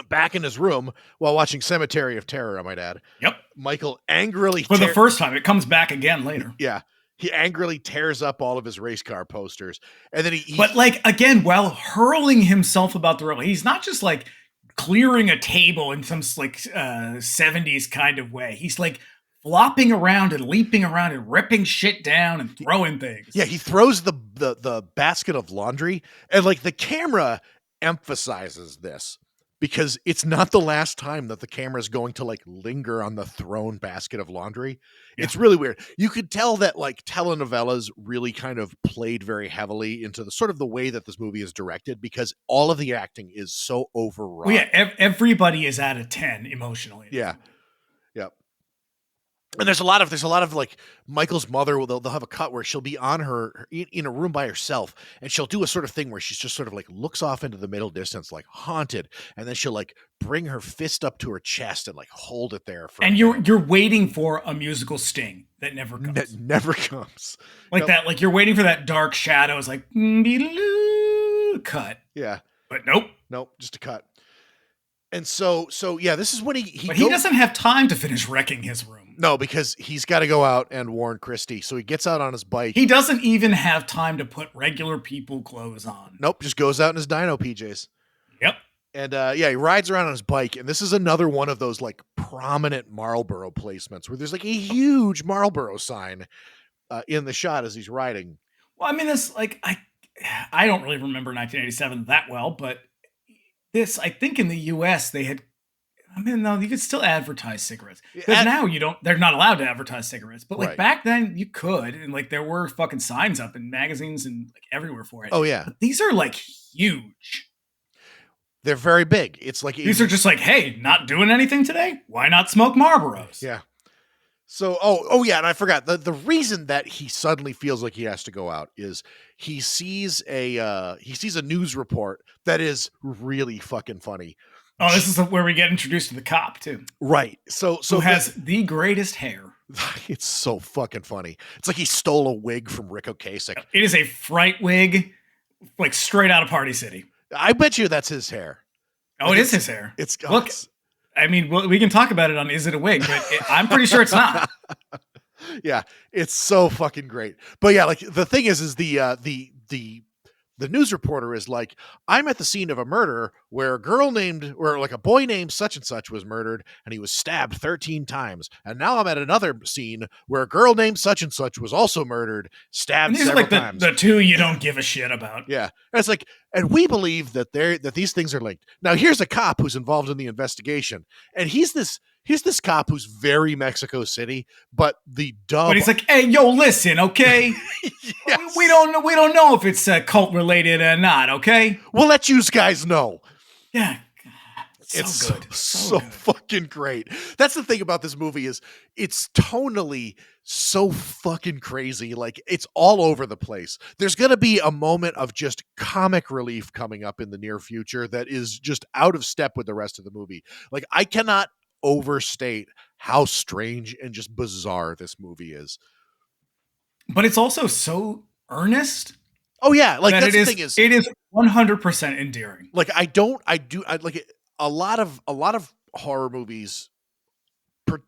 Back in his room while watching Cemetery of Terror, I might add. Yep. Michael angrily for the first time. It comes back again later. Yeah. He angrily tears up all of his race car posters, and then but like again, while hurling himself about the room, he's not just like clearing a table in some like 70s kind of way. He's like flopping around and leaping around and ripping shit down and throwing things. Yeah, he throws the basket of laundry, and like the camera emphasizes this because it's not the last time that the camera is going to like linger on the thrown basket of laundry. Yeah. It's really weird. You could tell that like telenovelas really kind of played very heavily into the sort of the way that this movie is directed because all of the acting is so overwrought. Well, yeah, everybody is at a 10 emotionally. Yeah. Yep. And there's a lot of like Michael's mother. They'll have a cut where she'll be on her in a room by herself, and she'll do a sort of thing where she's just sort of like looks off into the middle distance, like haunted, and then she'll like bring her fist up to her chest and like hold it there. And you're waiting for a musical sting that never comes. That never comes. Like that. Like you're waiting for that dark shadow. It's like cut. Yeah. But nope, just a cut. And so yeah, this is when he doesn't have time to finish wrecking his room. No, because he's got to go out and warn Christy. So he gets out on his bike. He doesn't even have time to put regular people clothes on. Nope, just goes out in his dino PJs. Yep. And he rides around on his bike. And this is another one of those like prominent Marlboro placements where there's like a huge Marlboro sign in the shot as he's riding. Well, I mean, this like I don't really remember 1987 that well, but this, I think in the US they had, no, you could still advertise cigarettes. Because now they're not allowed to advertise cigarettes. But like back then you could, and like there were fucking signs up in magazines and like everywhere for it. Oh yeah. But these are like huge. They're very big. It's like these are just like, hey, not doing anything today? Why not smoke Marlboros? Yeah. So, oh yeah, and I forgot the reason that he suddenly feels like he has to go out is he sees a news report that is really fucking funny. Oh, this is where we get introduced to the cop too, right? So who has the greatest hair? It's so fucking funny. It's like he stole a wig from Rick Ocasek. It is a fright wig, like straight out of Party City. I bet you that's his hair. Oh, it is his hair. It's look. I mean, we can talk about it on Is It a Wig, but I'm pretty sure it's not. Yeah, it's so fucking great. But yeah, like the thing is the news reporter is like, I'm at the scene of a murder where a boy named such and such was murdered and he was stabbed 13 times. And now I'm at another scene where a girl named such and such was also murdered, stabbed And these are several like times. the two you don't give a shit about. Yeah. And it's like, and we believe that these things are linked. Now here's a cop who's involved in the investigation, and he's this cop who's very Mexico City, but the dub. But he's like, hey, yo, listen, okay? Yes. We don't know if it's cult related or not, okay? We'll let you guys know. Yeah. It's So good. so good. fucking great. That's the thing about this movie is it's tonally so fucking crazy. Like it's all over the place. There's going to be a moment of just comic relief coming up in the near future that is just out of step with the rest of the movie. Like I cannot overstate how strange and just bizarre this movie is. But it's also so earnest. Oh yeah, like that's the thing is it is 100% endearing. Like I like it, a lot of horror movies,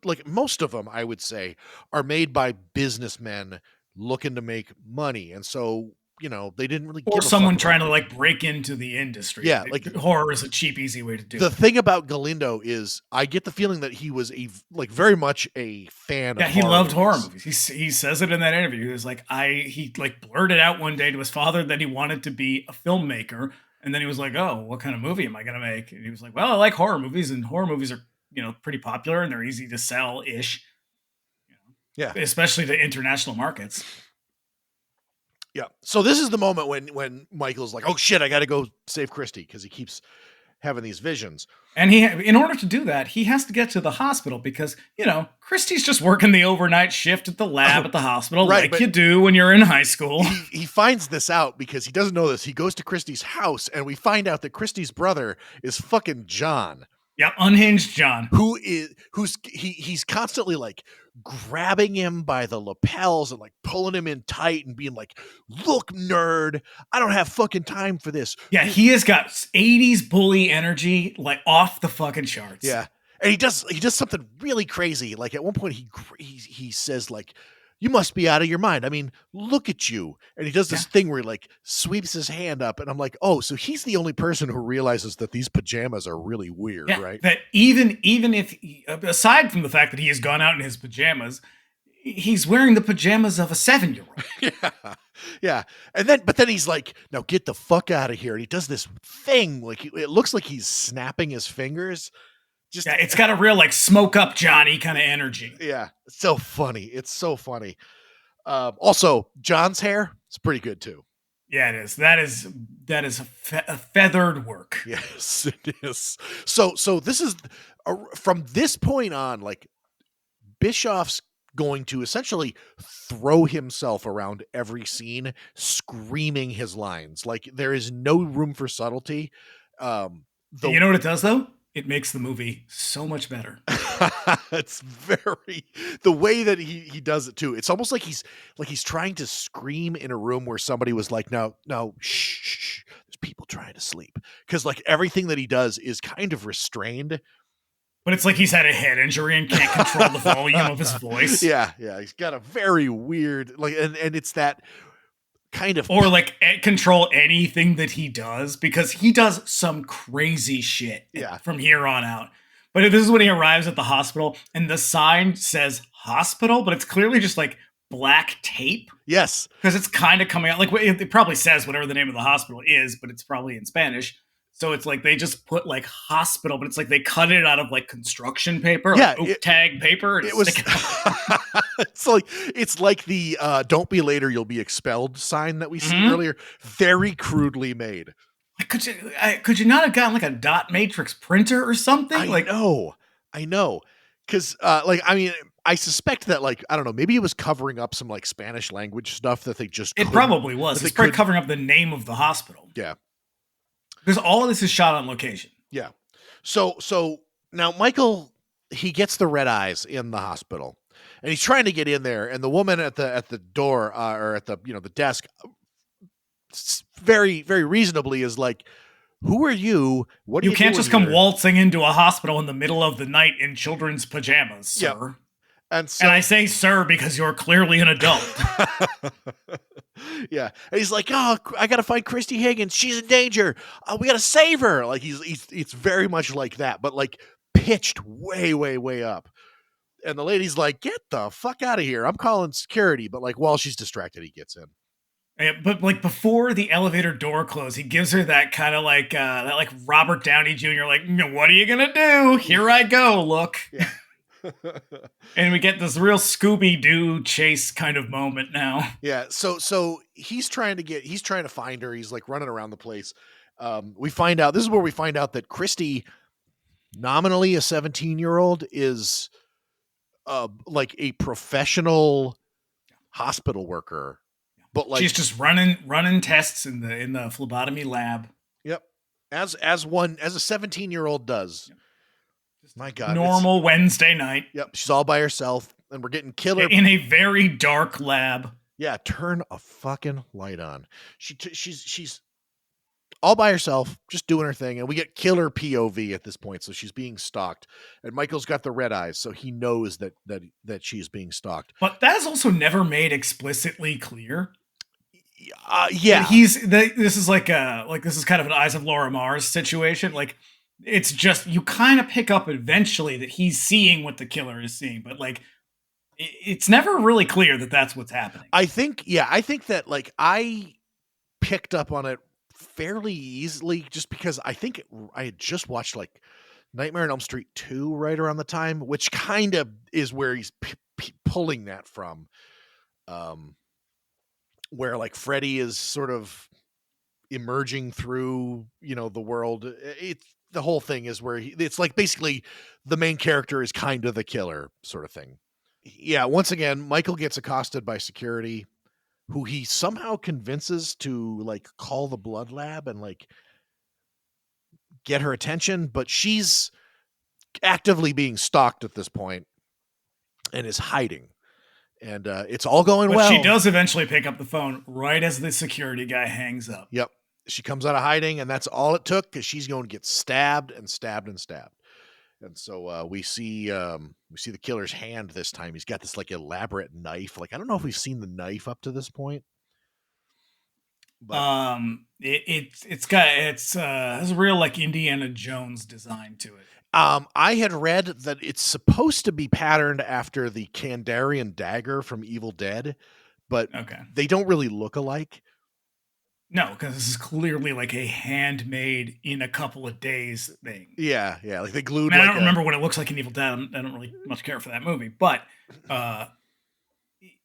like most of them I would say, are made by businessmen looking to make money, and so they didn't really or give a someone fuck trying to about like break into the industry. Yeah, like horror is a cheap, easy way to do the it. thing about Galindo is I get the feeling that he was very much a fan. Yeah, of he loved horror movies. movies. He says it in that interview. He was like, he blurted out one day to his father that he wanted to be a filmmaker, and then he was like, oh, what kind of movie am I gonna make? And he was like, well, I like horror movies, and horror movies are pretty popular and they're easy to sell ish. Yeah, especially to international markets. Yeah. So this is the moment when Michael's like, oh shit, I got to go save Christy because he keeps having these visions. And in order to do that, he has to get to the hospital because, Christy's just working the overnight shift at the lab at the hospital, right, like you do when you're in high school. He finds this out because he doesn't know this. He goes to Christy's house and we find out that Christy's brother is fucking John. Yep, unhinged John. He's constantly like grabbing him by the lapels and like pulling him in tight and being like, look, nerd, I don't have fucking time for this. Yeah, he has got 80s bully energy, like off the fucking charts. Yeah. And he does something really crazy. Like at one point he says like, you must be out of your mind. I mean, look at you. And he does this thing where he like sweeps his hand up and I'm like, oh, so he's the only person who realizes that these pajamas are really weird, right? That even if, aside from the fact that he has gone out in his pajamas, he's wearing the pajamas of a 7-year-old. Yeah. But then he's like, now get the fuck out of here. And he does this thing. Like it looks like he's snapping his fingers. It's got a real like smoke up Johnny kind of energy. Yeah, it's so funny. It's so funny. Also, John's hair is pretty good too. Yeah, it is. That is a feathered work. Yes, it is. So this is from this point on, like Bischoff's going to essentially throw himself around every scene, screaming his lines. Like there is no room for subtlety. You know what it does though? It makes the movie so much better. It's the way that he does it too. It's almost like he's trying to scream in a room where somebody was like, no, shh, there's people trying to sleep. Because like everything that he does is kind of restrained. But it's like he's had a head injury and can't control the volume of his voice. Yeah. He's got a very weird and it's that kind of or like control anything that he does because he does some crazy shit from here on out. But this is when he arrives at the hospital and the sign says hospital, but it's clearly just like black tape. Yes. Because it's kind of coming out like it probably says whatever the name of the hospital is, but it's probably in Spanish. So it's like they just put like hospital, but it's like they cut it out of like construction paper, like oak tag paper. It was. it's like the "Don't be later, you'll be expelled" sign that we see earlier. Very crudely made. Could you not have gotten like a dot matrix printer or something? I know. Because I suspect that I don't know, maybe it was covering up some like Spanish language stuff that they just. It probably was. It's probably covering up the name of the hospital. Yeah. Because all of this is shot on location. Yeah. So now Michael, he gets the red eyes in the hospital and he's trying to get in there. And the woman at the door or at the, the desk very, very reasonably is like, Who are you? What are You you can't doing just come here?" waltzing into a hospital in the middle of the night in children's pajamas, Yep. sir. And so And I say sir because you're clearly an adult. yeah. And he's like, "Oh, I got to find Christy Higgins. She's in danger. We got to save her." Like it's very much like that, but like pitched way, way, way up. And the lady's like, "Get the fuck out of here. I'm calling security." But like while she's distracted, he gets in. Yeah, but like before the elevator door closed, he gives her that kind of like that like Robert Downey Jr. like, what are you gonna do? Here I go. Look. Yeah. And we get this real Scooby-Doo chase kind of moment now. Yeah. So he's trying to find her. He's like running around the place. We find out, this is where we find out that Christy, nominally a 17-year-old, is like a professional hospital worker. But like she's just running tests in the phlebotomy lab. Yep. As a 17-year-old does. Yep. My God. Normal Wednesday night. Yep. She's all by herself, and we're getting killer in a very dark lab. Yeah, turn a fucking light on. She's all by herself, just doing her thing, and we get killer POV at this point. So she's being stalked, and Michael's got the red eyes, so he knows that she's being stalked. But that is also never made explicitly clear. Yeah, this is like this is kind of an Eyes of Laura Mars situation. Like it's just you kind of pick up eventually that he's seeing what the killer is seeing, but like it's never really clear that that's what's happening. I think that like I picked up on it fairly easily just because I think I had just watched like Nightmare on Elm Street 2 right around the time, which kind of is where he's pulling that from. Where like Freddy is sort of emerging through, the world. The whole thing is where it's like basically the main character is kind of the killer sort of thing. Yeah. Once again, Michael gets accosted by security, who he somehow convinces to like call the blood lab and like get her attention, but she's actively being stalked at this point and is hiding. And it's all going well. She does eventually pick up the phone right as the security guy hangs up. Yep. She comes out of hiding, and that's all it took because she's going to get stabbed and stabbed and stabbed. And so we see the killer's hand this time. He's got this like elaborate knife. Like I don't know if we've seen the knife up to this point. But it has a real like Indiana Jones design to it. I had read that it's supposed to be patterned after the Kandarian dagger from Evil Dead, but they don't really look alike. No, because this is clearly like a handmade in a couple of days thing. Yeah, like they glued. I don't remember what it looks like in Evil Dead. I don't really much care for that movie, but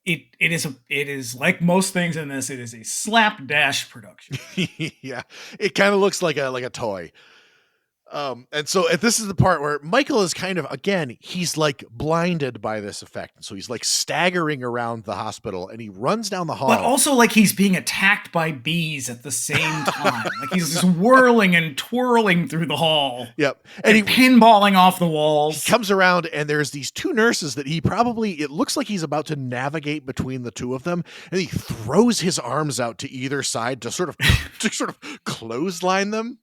it is like most things in this. It is a slapdash production. Yeah, it kind of looks like a toy. And so this is the part where Michael is kind of, again, he's like blinded by this effect. And so he's like staggering around the hospital and he runs down the hall. But also like he's being attacked by bees at the same time. Like he's just whirling and twirling through the hall. Yep. And he pinballing off the walls. He comes around and there's these two nurses that it looks like he's about to navigate between the two of them. And he throws his arms out to either side to sort of clothesline them.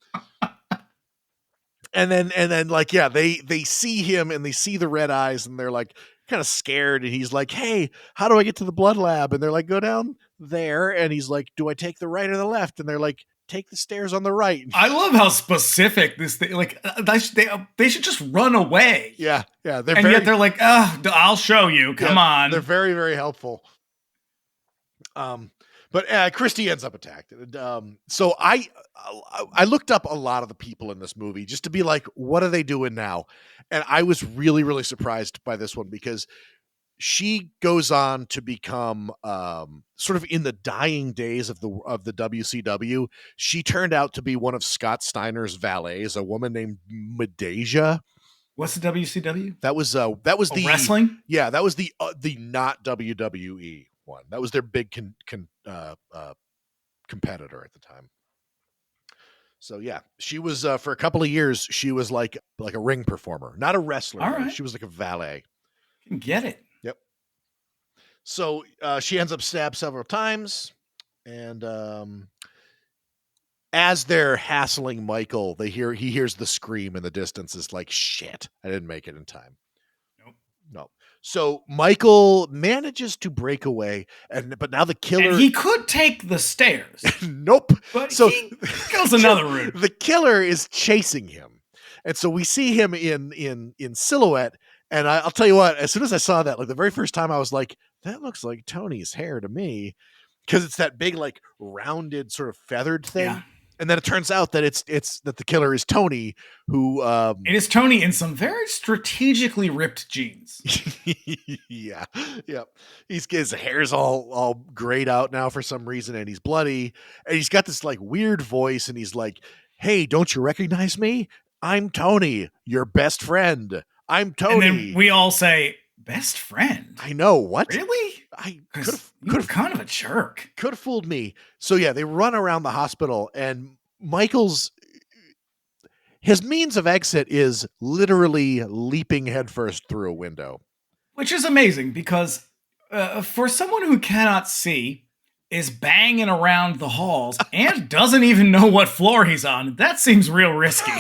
And then like, yeah, they see him and they see the red eyes and they're like kind of scared. And he's like, "Hey, how do I get to the blood lab?" And they're like, "Go down there." And he's like, "Do I take the right or the left?" And they're like, "Take the stairs on the right." I love how specific this thing, like they should just run away. Yeah. Yet they're like, "I'll show you. Come on." They're very, very helpful. But Christy ends up attacked. So I looked up a lot of the people in this movie just to be like, what are they doing now? And I was really, really surprised by this one because she goes on to become sort of in the dying days of the WCW. She turned out to be one of Scott Steiner's valets, a woman named Medeja. What's the WCW? That was the wrestling. Yeah, that was the not WWE one. That was their big competitor at the time. So yeah, she was for a couple of years. She was like a ring performer, not a wrestler. All right. She was like a valet. Can get it. Yep. So she ends up stabbed several times, and as they're hassling Michael, he hears the scream in the distance. It's like, shit, I didn't make it in time. Nope. No. So Michael manages to break away, but now the killer. And he could take the stairs. Nope. But so he goes another route. The killer is chasing him, and so we see him in silhouette. And I'll tell you what, as soon as I saw that, like the very first time, I was like, that looks like Tony's hair to me, because it's that big, like rounded, sort of feathered thing. Yeah. And then it turns out that it's that the killer is Tony, who it is Tony in some very strategically ripped jeans. yeah. His hair's all grayed out now for some reason, and he's bloody, and he's got this like weird voice, and he's like, "Hey, don't you recognize me? I'm Tony, your best friend. I'm Tony." And then we all say, "Best friend?" I know, what? Really? I could have kind of a jerk. Could have fooled me. So yeah, they run around the hospital, and his means of exit is literally leaping headfirst through a window, which is amazing because for someone who cannot see, is banging around the halls and doesn't even know what floor he's on. That seems real risky.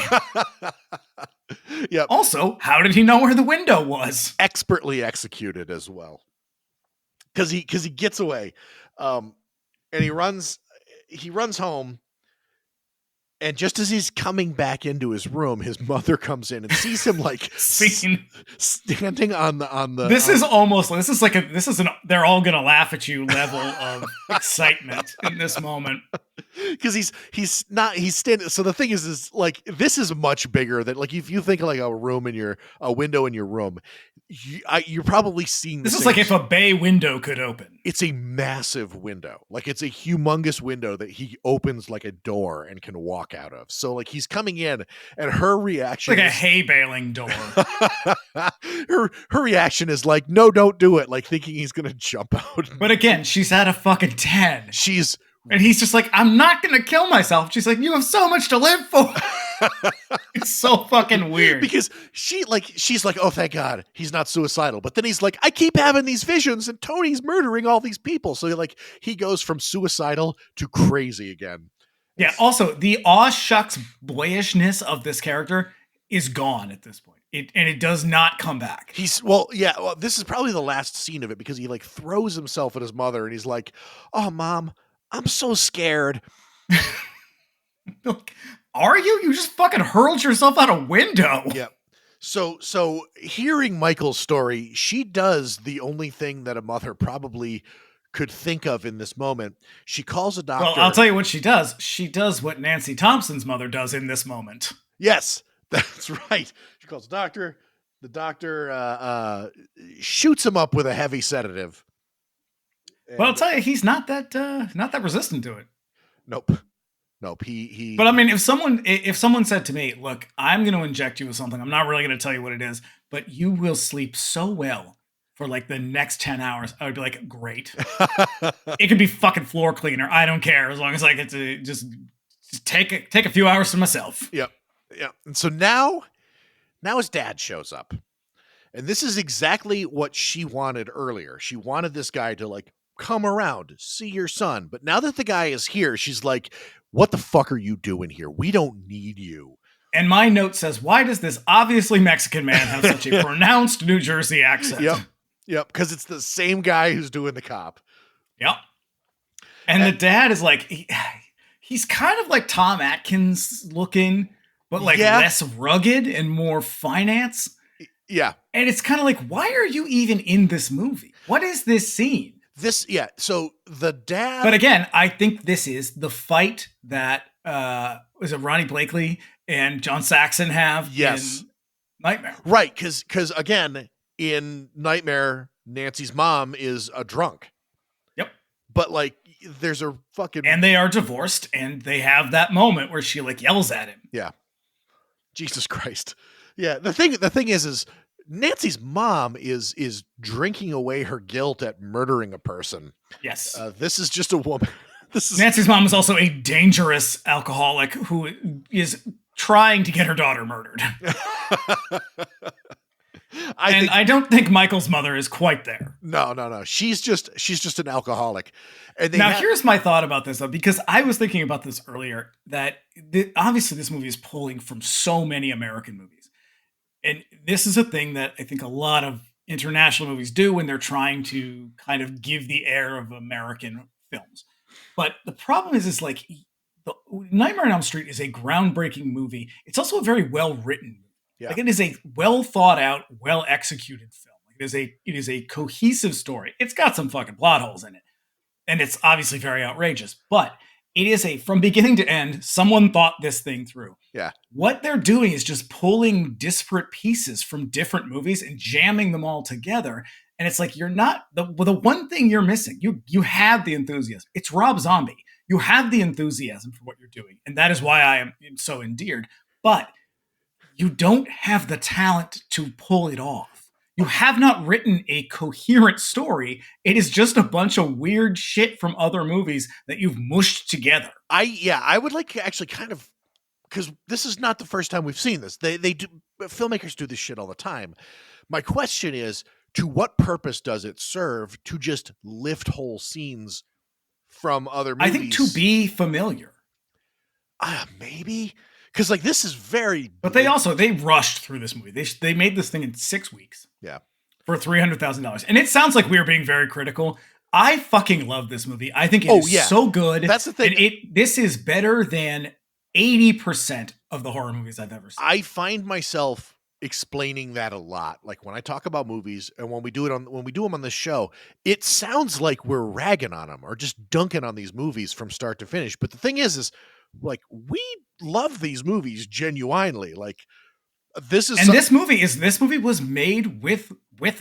Yep. Also, how did he know where the window was? Expertly executed as well. Because he gets away, and he runs home, and just as he's coming back into his room, his mother comes in and sees him like standing on the. This is they're all gonna laugh at you level of excitement in this moment. Because he's standing. So the thing is like, this is much bigger than, like, if you think of like a window in your room, you're probably seeing this is like if a bay window could open. It's a massive window. Like, it's a humongous window that he opens like a door and can walk out of. So like, he's coming in, and her reaction like a hay baling door. her reaction is like, no, don't do it. Like, thinking he's gonna jump out. But again, she's at a fucking 10. And he's just like, I'm not going to kill myself. She's like, you have so much to live for. It's so fucking weird. Because she's like, oh, thank God he's not suicidal. But then he's like, I keep having these visions and Tony's murdering all these people. So like, he goes from suicidal to crazy again. Yeah. Also, the aw shucks boyishness of this character is gone at this point. It does not come back. This is probably the last scene of it, because he like throws himself at his mother, and he's like, oh, Mom, I'm so scared. Are you? You just fucking hurled yourself out a window. Yeah. So hearing Michael's story, she does the only thing that a mother probably could think of in this moment. She calls a doctor. Well, I'll tell you what she does. She does what Nancy Thompson's mother does in this moment. Yes, that's right. She calls a doctor. The doctor shoots him up with a heavy sedative. Well, I'll tell you, he's not that resistant to it. Nope. He. But I mean, if someone said to me, "Look, I'm going to inject you with something. I'm not really going to tell you what it is, but you will sleep so well for like the next 10 hours," I would be like, "Great." It could be fucking floor cleaner. I don't care, as long as I get to just take a few hours to myself. Yep. Yeah. And so now his dad shows up, and this is exactly what she wanted earlier. She wanted this guy to like come around, see your son. But now that the guy is here, she's like, what the fuck are you doing here? We don't need you. And my note says, why does this obviously Mexican man have such a pronounced New Jersey accent? Yep. Because it's the same guy who's doing the cop. Yep. And the dad is like, he's kind of like Tom Atkins looking, but like less rugged and more finance. Yeah. And it's kind of like, why are you even in this movie? What is this scene? So the dad. But again, I think this is the fight that was it Ronnie Blakely and John Saxon have in Nightmare. Right, because again, in Nightmare, Nancy's mom is a drunk. Yep. But like, there's a fucking. And they are divorced, and they have that moment where she like yells at him. Yeah. Jesus Christ. Yeah. The thing is Nancy's mom is drinking away her guilt at murdering a person. Yes. This is just a woman. Nancy's mom is also a dangerous alcoholic who is trying to get her daughter murdered. I don't think Michael's mother is quite there. No. She's just an alcoholic. And here's my thought about this, though, because I was thinking about this earlier, that obviously this movie is pulling from so many American movies. And this is a thing that I think a lot of international movies do when they're trying to kind of give the air of American films. But the problem is like, Nightmare on Elm Street is a groundbreaking movie. It's also a very well-written movie. Yeah. Like, it is a well thought out, well executed film. It is a cohesive story. It's got some fucking plot holes in it, and it's obviously very outrageous. But it is from beginning to end, someone thought this thing through. Yeah. What they're doing is just pulling disparate pieces from different movies and jamming them all together. And it's like, you're not the one thing you're missing. You have the enthusiasm. It's Rob Zombie. You have the enthusiasm for what you're doing, and that is why I am so endeared. But you don't have the talent to pull it off. You have not written a coherent story. It is just a bunch of weird shit from other movies that you've mushed together. I would like to actually kind of, because this is not the first time we've seen this. They do, filmmakers do this shit all the time. My question is, to what purpose does it serve to just lift whole scenes from other movies? I think to be familiar. Maybe. Because like this is very, but they rushed through this movie. They made this thing in 6 weeks. Yeah, for $300,000, and it sounds like we are being very critical. I fucking love this movie. I think it is so good. That's the thing. And this is better than 80% of the horror movies I've ever seen. I find myself explaining that a lot. Like when I talk about movies, and when we do them on this show, it sounds like we're ragging on them or just dunking on these movies from start to finish. But the thing is like we love these movies genuinely. Like this movie was made with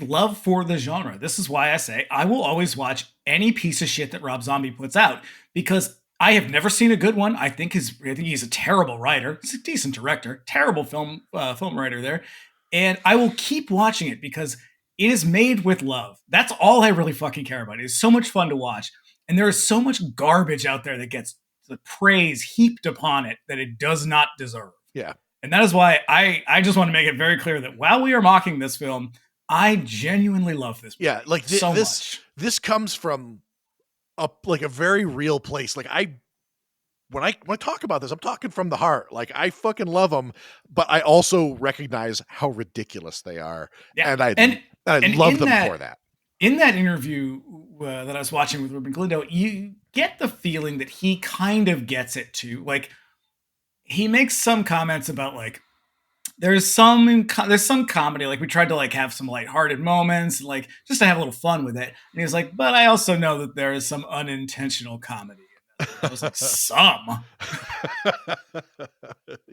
love for the genre. This is why I say I will always watch any piece of shit that Rob Zombie puts out, because I have never seen a good one. I think he's a terrible writer. He's a decent director, terrible film writer there. And I will keep watching it because it is made with love. That's all I really fucking care about. It is so much fun to watch. And there is so much garbage out there that gets the praise heaped upon it that it does not deserve. Yeah. And that is why I just want to make it very clear that while we are mocking this film, I genuinely love this movie. Yeah, like so much. This comes from a very real place. Like when I talk about this, I'm talking from the heart. Like I fucking love them, but I also recognize how ridiculous they are. Yeah. And I love them for that. In that interview that I was watching with Ruben Galindo, you get the feeling that he kind of gets it too. Like he makes some comments about like there's some comedy. Like we tried to like have some lighthearted moments, like just to have a little fun with it. And he was like, but I also know that there is some unintentional comedy. I was like, some.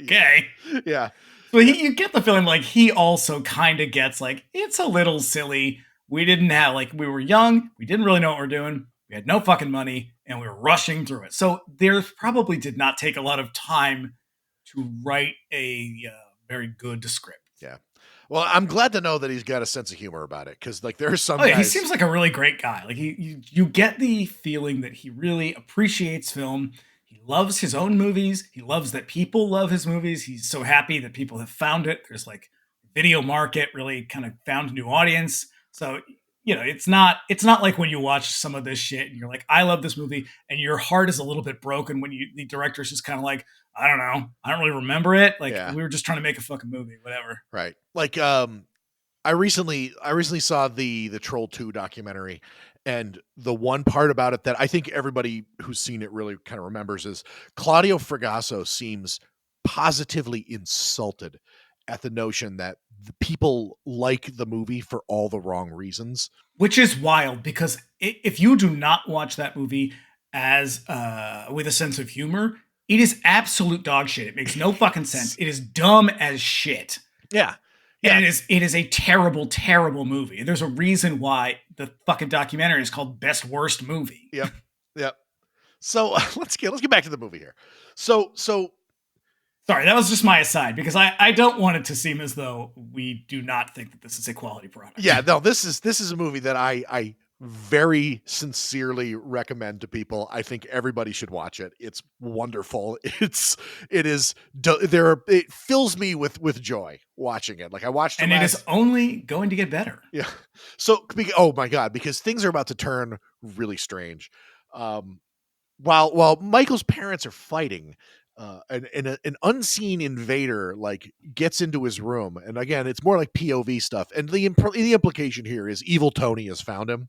Okay. Yeah. So you get the feeling like he also kind of gets like, it's a little silly. We were young. We didn't really know what we were doing. We had no fucking money and we were rushing through it. So there probably did not take a lot of time to write a very good script. Yeah. Well, I'm glad to know that he's got a sense of humor about it. Cause like there's some guys... he seems like a really great guy. Like you get the feeling that he really appreciates film. He loves his own movies. He loves that people love his movies. He's so happy that people have found it. There's like video market really kind of found a new audience. So, it's not like when you watch some of this shit and you're like, I love this movie, and your heart is a little bit broken when the director's just kind of like, I don't know, I don't really remember it. Like we were just trying to make a fucking movie, whatever. Right. Like I recently saw the Troll 2 documentary, and the one part about it that I think everybody who's seen it really kind of remembers is Claudio Fragasso seems positively insulted at the notion that the people like the movie for all the wrong reasons. Which is wild, because if you do not watch that movie as with a sense of humor, it is absolute dog shit. It makes no fucking sense. It is dumb as shit. Yeah. And it is a terrible, terrible movie. There's a reason why the fucking documentary is called Best Worst Movie. Yep. So let's get back to the movie here. So sorry, that was just my aside, because I don't want it to seem as though we do not think that this is a quality product. Yeah, no, this is a movie that I very sincerely recommend to people. I think everybody should watch it. It's wonderful. It fills me with joy watching it. Like I watched it and it is only going to get better. Yeah. So, oh my God, because things are about to turn really strange. While Michael's parents are fighting, an unseen invader like gets into his room, and again, it's more like POV stuff. And the implication here is evil Tony has found him,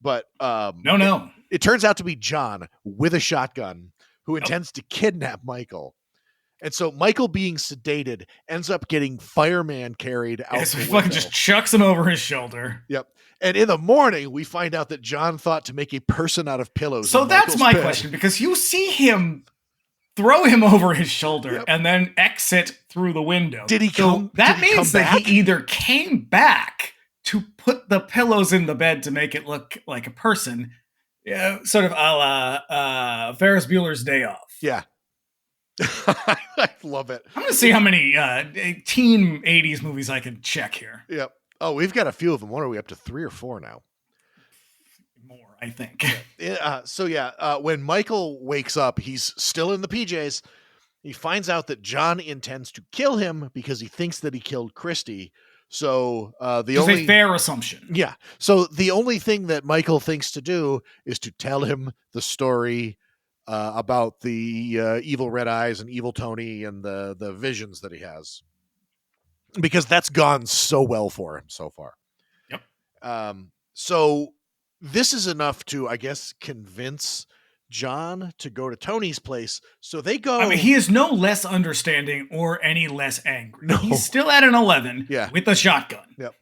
but no, it turns out to be John with a shotgun who intends to kidnap Michael. And so Michael, being sedated, ends up getting fireman carried out. So he fucking just chucks him over his shoulder. Yep. And in the morning, we find out that John thought to make a person out of pillows. So that's my question, because you see him throw him over his shoulder and then exit through the window. Did he come? That means that he either came back to put the pillows in the bed to make it look like a person, sort of a la Ferris Bueller's Day Off. Yeah. I love it. I'm going to see how many teen 80s movies I can check here. Yep. Oh, we've got a few of them. What are we up to? 3 or 4 now? More, I think. When Michael wakes up, he's still in the PJs. He finds out that John intends to kill him because he thinks that he killed Christy. So It's a fair assumption. Yeah. So the only thing that Michael thinks to do is to tell him the story about the evil red eyes and evil Tony and the visions that he has, because that's gone so well for him so far. Yep. So this is enough to, I guess, convince John to go to Tony's place. So they go. I mean, he is no less understanding or any less angry. No. He's still at an 11 with a shotgun. Yep.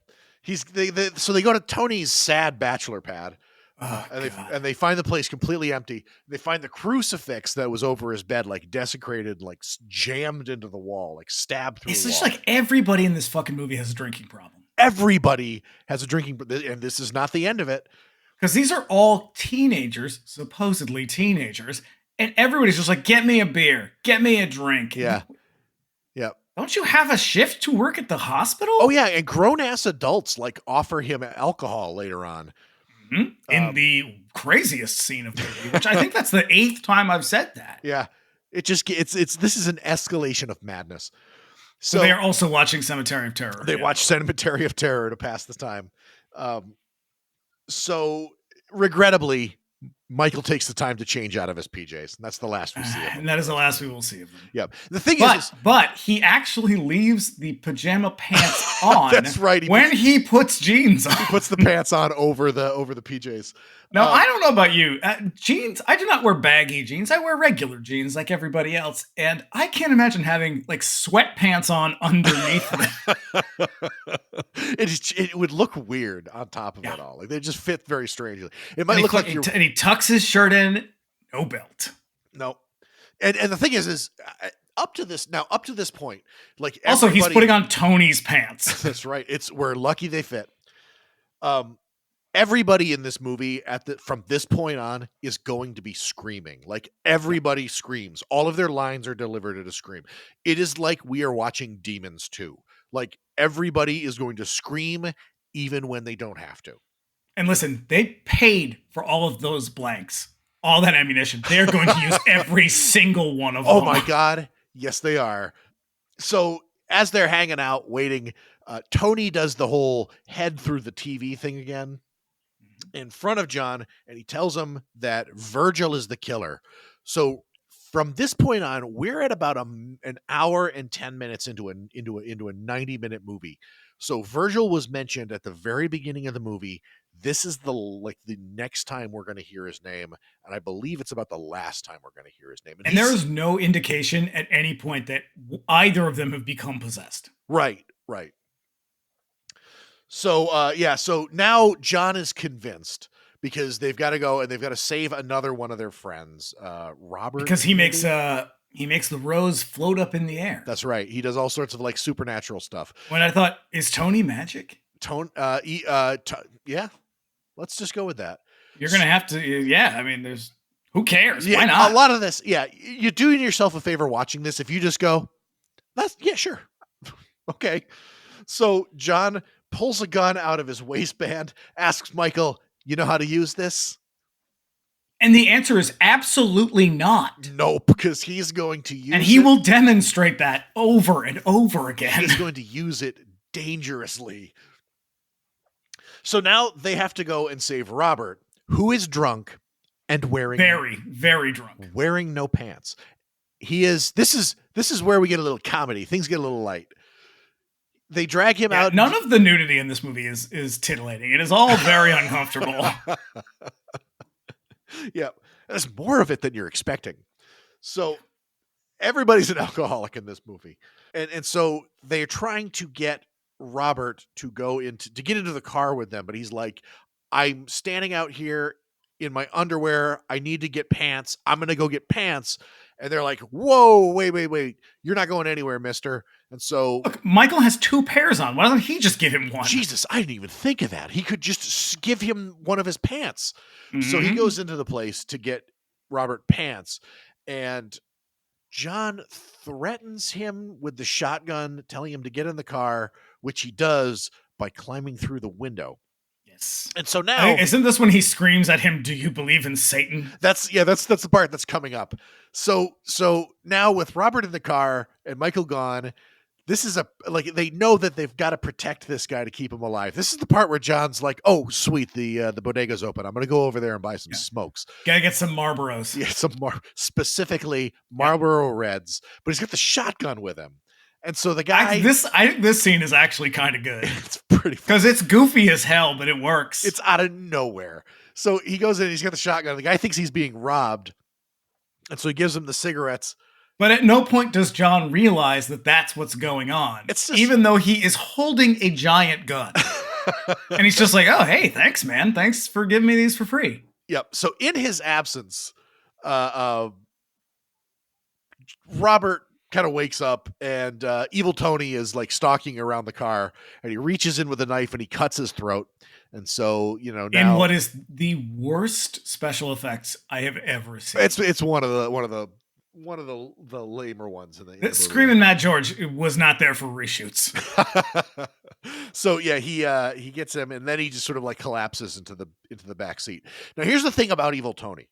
So they go to Tony's sad bachelor pad. And they find the place completely empty. They find the crucifix that was over his bed, like desecrated, like jammed into the wall, like stabbed through. It's the just wall. like everybody in this fucking movie has a drinking problem. Everybody has a drinking, and this is not the end of it. Because these are all teenagers, supposedly teenagers, and everybody's just like, "Get me a beer, get me a drink." Yeah. Don't you have a shift to work at the hospital? Oh yeah, and grown-ass adults like offer him alcohol later on. In the craziest scene of the movie, which I think that's the 8th time I've said that. Yeah, this is an escalation of madness. So they are also watching Cemetery of Terror. They watch Cemetery of Terror to pass the time. So regrettably, Michael takes the time to change out of his PJs, and that's the last we see of him. And that is the last we will see of him. Yep. The thing but he actually leaves the pajama pants on. That's right. He puts jeans on. He puts the pants on over the PJs. Now, I don't know about you. Jeans, I do not wear baggy jeans. I wear regular jeans like everybody else. And I can't imagine having like sweatpants on underneath them. It would look weird on top of it all. Like they just fit very strangely. It might look like and he tucks his shirt in, no belt. No. And the thing is up to this point, like also he's putting on Tony's pants. That's right. We're lucky they fit. Everybody in this movie from this point on is going to be screaming. Like everybody screams. All of their lines are delivered at a scream. It is like we are watching Demons 2. Like everybody is going to scream even when they don't have to. And listen, they paid for all of those blanks, all that ammunition. They're going to use every single one of them. Oh my God. Yes, they are. So as they're hanging out, waiting, Tony does the whole head through the TV thing again in front of John, and he tells him that Virgil is the killer. So from this point on, we're at about an hour and 10 minutes into a 90-minute movie. So Virgil was mentioned at the very beginning of the movie. This is the next time we're going to hear his name, and I believe it's about the last time we're going to hear his name. And there is no indication at any point that either of them have become possessed. Right. So, so now John is convinced because they've got to go and they've got to save another one of their friends, Robert. Because he makes the rose float up in the air. That's right. He does all sorts of like supernatural stuff. When I thought, is Tony magic? Yeah. Let's just go with that. You're going to have to, I mean, who cares? Yeah, why not? A lot of this, you're doing yourself a favor watching this if you just go, sure. Okay. So John pulls a gun out of his waistband, asks Michael, You know how to use this? And the answer is absolutely not. Nope, because he's going to use it. And he will demonstrate that over and over again. He's going to use it dangerously. So now they have to go and save Robert, who is drunk and wearing very, very drunk. Wearing no pants. He is this is where we get a little comedy. Things get a little light. They drag him out. None of the nudity in this movie is titillating. It is all very uncomfortable. Yeah, there's more of it than you're expecting. So everybody's an alcoholic in this movie. And so they're trying to get Robert to get into the car with them, but he's like, I'm standing out here in my underwear. I need to get pants. I'm going to go get pants. And they're like, whoa, wait. You're not going anywhere, mister. And so look, Michael has 2 pairs on. Why doesn't he just give him one? Jesus, I didn't even think of that. He could just give him one of his pants. Mm-hmm. So he goes into the place to get Robert pants. And John threatens him with the shotgun, telling him to get in the car, which he does by climbing through the window. Yes. And so now, isn't this when he screams at him, "Do you believe in Satan?" That's the part that's coming up. So now with Robert in the car and Michael gone, this is they know that they've got to protect this guy to keep him alive. This is the part where John's like, "Oh, sweet, the bodega's open. I'm going to go over there and buy some smokes. Gotta get some Marlboros. Yeah, specifically Marlboro Reds." But he's got the shotgun with him. And so the guy, this scene is actually kind of good. It's pretty because it's goofy as hell, but it works. It's out of nowhere. So he goes in, he's got the shotgun. The guy thinks he's being robbed, and so he gives him the cigarettes. But at no point does John realize that that's what's going on. It's just, even though he is holding a giant gun, and he's just like, "Oh, hey, thanks, man. Thanks for giving me these for free." Yep. So in his absence, Robert kind of wakes up, and Evil Tony is like stalking around the car, and he reaches in with a knife and he cuts his throat. And so, now in what is the worst special effects I have ever seen. It's one of the lamer ones in the Screaming Mad George was not there for reshoots. So yeah, he gets him, and then he just sort of like collapses into the back seat. Now here's the thing about Evil Tony.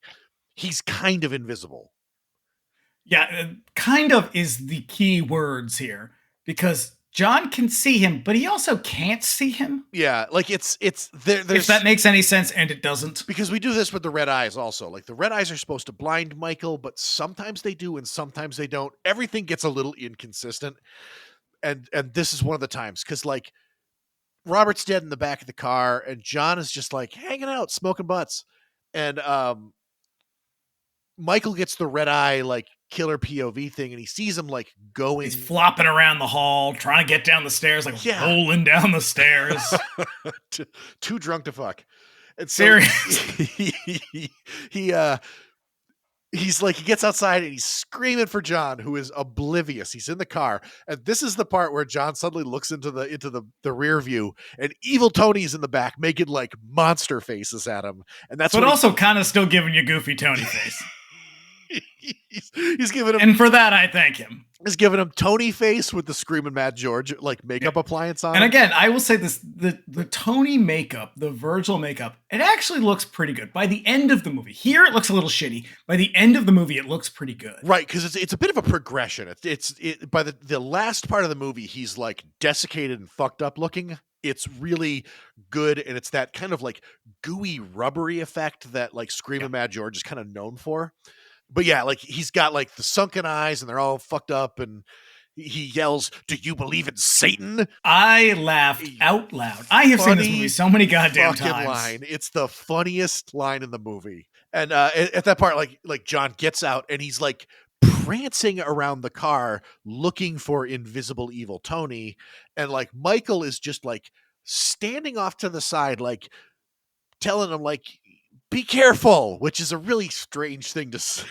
He's kind of invisible. Yeah, kind of is the key words here, because John can see him, but he also can't see him. Yeah, like it's there. If that makes any sense, and it doesn't. Because we do this with the red eyes also. Like the red eyes are supposed to blind Michael, but sometimes they do and sometimes they don't. Everything gets a little inconsistent. And this is one of the times, because like Robert's dead in the back of the car, and John is just like hanging out, smoking butts. And Michael gets the red eye, like killer POV thing, and he sees him like going. He's flopping around the hall, trying to get down the stairs, like rolling down the stairs. Too drunk to fuck. And so seriously, he's like, he gets outside and he's screaming for John, who is oblivious. He's in the car, and this is the part where John suddenly looks into the rear view, and Evil Tony's in the back making like monster faces at him, and that's but also kind of still giving you Goofy Tony face. He's giving him, and for that I thank him. He's giving him Tony face with the Screaming Mad George like makeup appliance on. And again, I will say this: the Tony makeup, the Virgil makeup, it actually looks pretty good. By the end of the movie, here it looks a little shitty. By the end of the movie, it looks pretty good. Right, because it's a bit of a progression. It's by the last part of the movie, he's like desiccated and fucked up looking. It's really good, and it's that kind of like gooey, rubbery effect that like Screaming Mad George is kind of known for. But yeah, like he's got like the sunken eyes and they're all fucked up, and he yells, "Do you believe in Satan?" I laughed out loud. I have seen this movie so many goddamn times. Line. It's the funniest line in the movie. And at that part, like John gets out and he's like prancing around the car looking for invisible Evil Tony, and like Michael is just like standing off to the side, like telling him like, "Be careful," which is a really strange thing to say.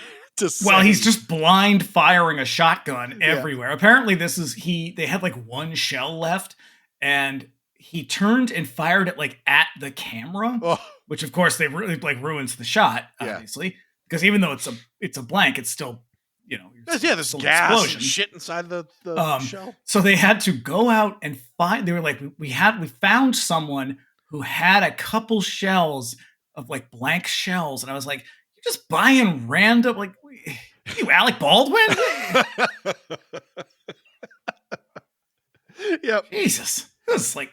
Well, he's just blind firing a shotgun everywhere. Apparently they had like one shell left, and he turned and fired it like at the camera, which of course they really like ruins the shot, obviously, because even though it's a blank, it's still, there's gas explosion. And shit inside the shell. So they had to go out and find. They were like, we found someone who had a couple shells of like blank shells, and I was like, "You're just buying random like you Alec Baldwin? Yep. Jesus, this is like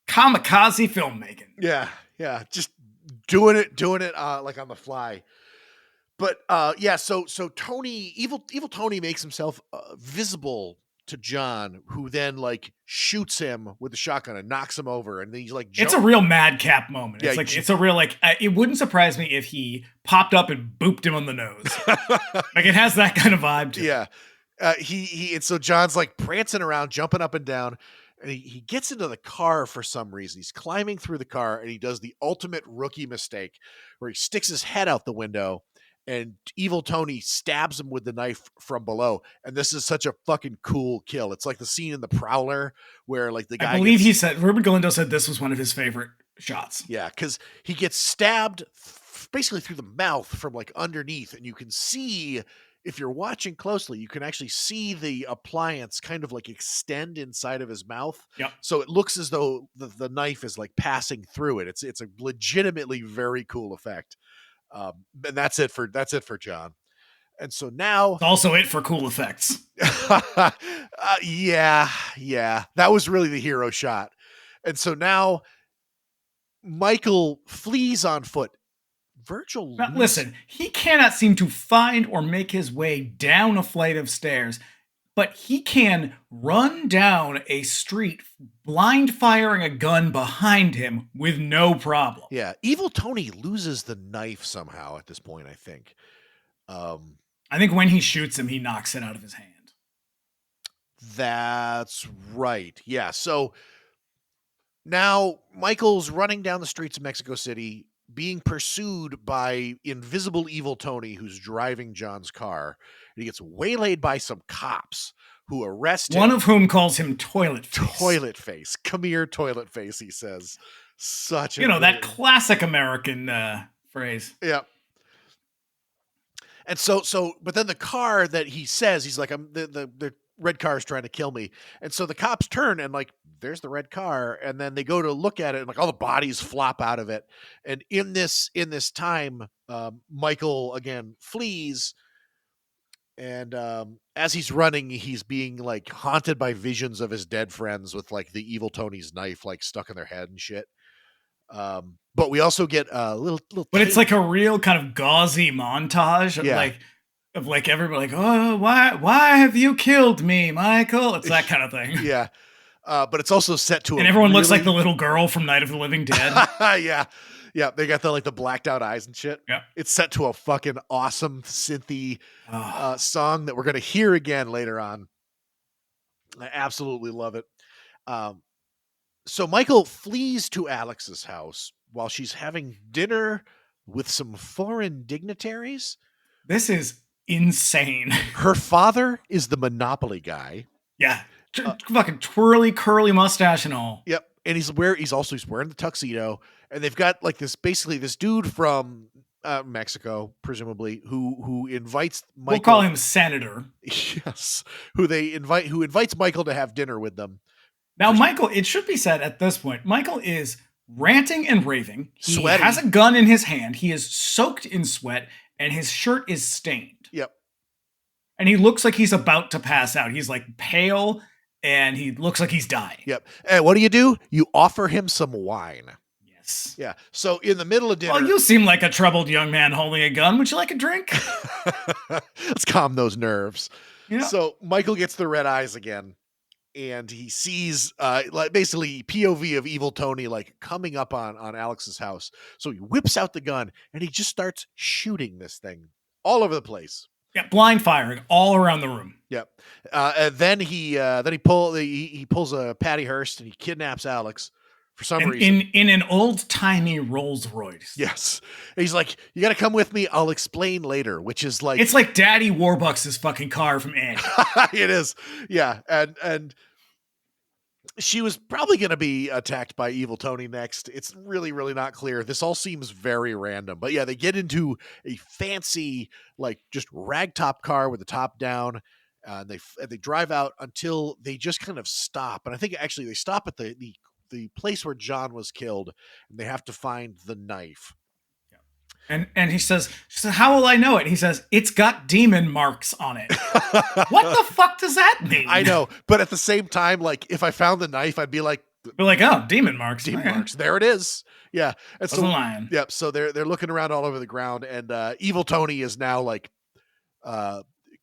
kamikaze filmmaking." Yeah, just doing it like on the fly. But so Tony, evil Tony makes himself visible to John, who then like shoots him with the shotgun and knocks him over, and then he's like, it's a real madcap moment. Yeah, It's like it's a real like. It wouldn't surprise me if he popped up and booped him on the nose. Like it has that kind of vibe to it. Yeah, and so John's like prancing around, jumping up and down. And he gets into the car for some reason. He's climbing through the car, and he does the ultimate rookie mistake where he sticks his head out the window, and evil Tony stabs him with the knife from below. And this is such a fucking cool kill. It's like the scene in The Prowler where like the guy, I believe he said Ruben Galindo said this was one of his favorite shots. Yeah, because he gets stabbed basically through the mouth from like underneath, and you can see, if you're watching closely, you can actually see the appliance kind of like extend inside of his mouth. Yep. So it looks as though the knife is like passing through it. It's a legitimately very cool effect. And that's it for John. And so now it's also it for cool effects. Yeah. That was really the hero shot. And so now Michael flees on foot. Virgil. Now, listen, he cannot seem to find or make his way down a flight of stairs, but he can run down a street blind firing a gun behind him with no problem. Yeah. Evil Tony loses the knife somehow at this point, I think. I think when he shoots him, he knocks it out of his hand. That's right. Yeah. So now Michael's running down the streets of Mexico City, being pursued by invisible evil Tony, who's driving John's car. And he gets waylaid by some cops who arrest him. One of whom calls him Toilet Face. Toilet Face. Come here, Toilet Face, he says. Such a that classic American phrase. Yeah. And so, but then the car that he says, he's like, the red car is trying to kill me. And so the cops turn and like, there's the red car. And then they go to look at it and like all the bodies flop out of it. And in this time, Michael again flees. And as he's running, he's being like haunted by visions of his dead friends with like the evil Tony's knife like stuck in their head and shit. But we also get a little. But it's like a real kind of gauzy montage of like everybody like, oh, why have you killed me, Michael? It's that kind of thing. Yeah. But it's also set to and everyone looks like the little girl from Night of the Living Dead. Yeah. They got the blacked out eyes and shit. Yeah. It's set to a fucking awesome synthy song that we're gonna hear again later on. I absolutely love it. So Michael flees to Alex's house while she's having dinner with some foreign dignitaries. This is insane. Her father is the Monopoly guy. Yeah. Fucking twirly, curly mustache and all. Yep. And he's wearing the tuxedo. And they've got like this dude from Mexico, presumably, who invites Michael. We'll call him Senator. Yes. Who invites Michael to have dinner with them. Now, Michael, it should be said at this point, Michael is ranting and raving. He Sweaty. has a gun in his hand. He is soaked in sweat, and his shirt is stained. Yep. And he looks like he's about to pass out. He's like pale, and he looks like he's dying. Yep. And what do? You offer him some wine. Yes. Yeah. So in the middle of dinner. Well, you seem like a troubled young man holding a gun. Would you like a drink? Let's calm those nerves. Yeah. So Michael gets the red eyes again. And he sees like basically POV of evil Tony like coming up on Alex's house. So he whips out the gun and he just starts shooting this thing all over the place. Yeah, blind firing all around the room. Yep. And then he pulls a Patty Hearst and he kidnaps Alex for some reason. In an old-timey Rolls Royce. Yes. And he's like, you got to come with me. I'll explain later, which is like... It's like Daddy Warbucks' fucking car from Annie. It is. Yeah. And she was probably going to be attacked by evil Tony next. It's really, really not clear. This all seems very random. But yeah, they get into a fancy, like just ragtop car with the top down. They drive out until they just kind of stop. And I think actually they stop at the place where John was killed, and they have to find the knife. And she says, how will I know it? He says, it's got demon marks on it. What the fuck does that mean? I know, but at the same time, like if I found the knife, I'd be like, oh, demon marks. Demon marks. There it is. Yeah. And Wasn't lying. Yep. So they're looking around all over the ground, and Evil Tony is now like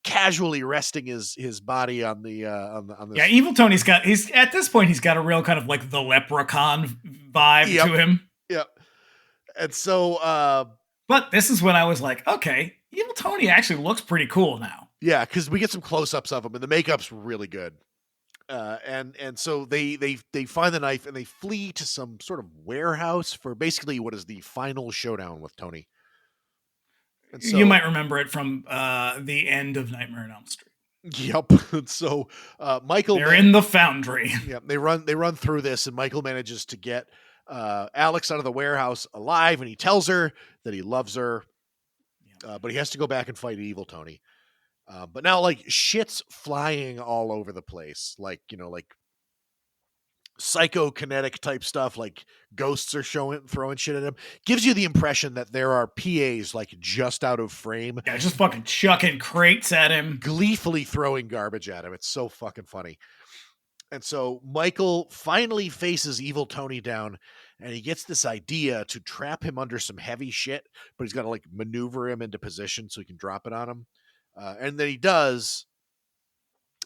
casually resting his body on the on this. Yeah, Evil Tony's he's at this point he's got a real kind of like the leprechaun vibe to him. Yep. And so but this is when I was like, okay, Evil Tony actually looks pretty cool now. Yeah, because we get some close-ups of him, and the makeup's really good. And so they find the knife and they flee to some sort of warehouse for basically what is the final showdown with Tony. And so, you might remember it from the end of Nightmare on Elm Street. Yep. And so Michael, they're in the foundry. Yep. They run through this, and Michael manages to get Alex out of the warehouse alive, and he tells her that he loves her, but he has to go back and fight Evil Tony. But now, like, shit's flying all over the place, like psychokinetic type stuff, like ghosts are throwing shit at him. Gives you the impression that there are PAs like just out of frame. Yeah, just fucking chucking crates at him, gleefully throwing garbage at him. It's so fucking funny. And so Michael finally faces Evil Tony down, and he gets this idea to trap him under some heavy shit, but he's got to like maneuver him into position so he can drop it on him. And then he does,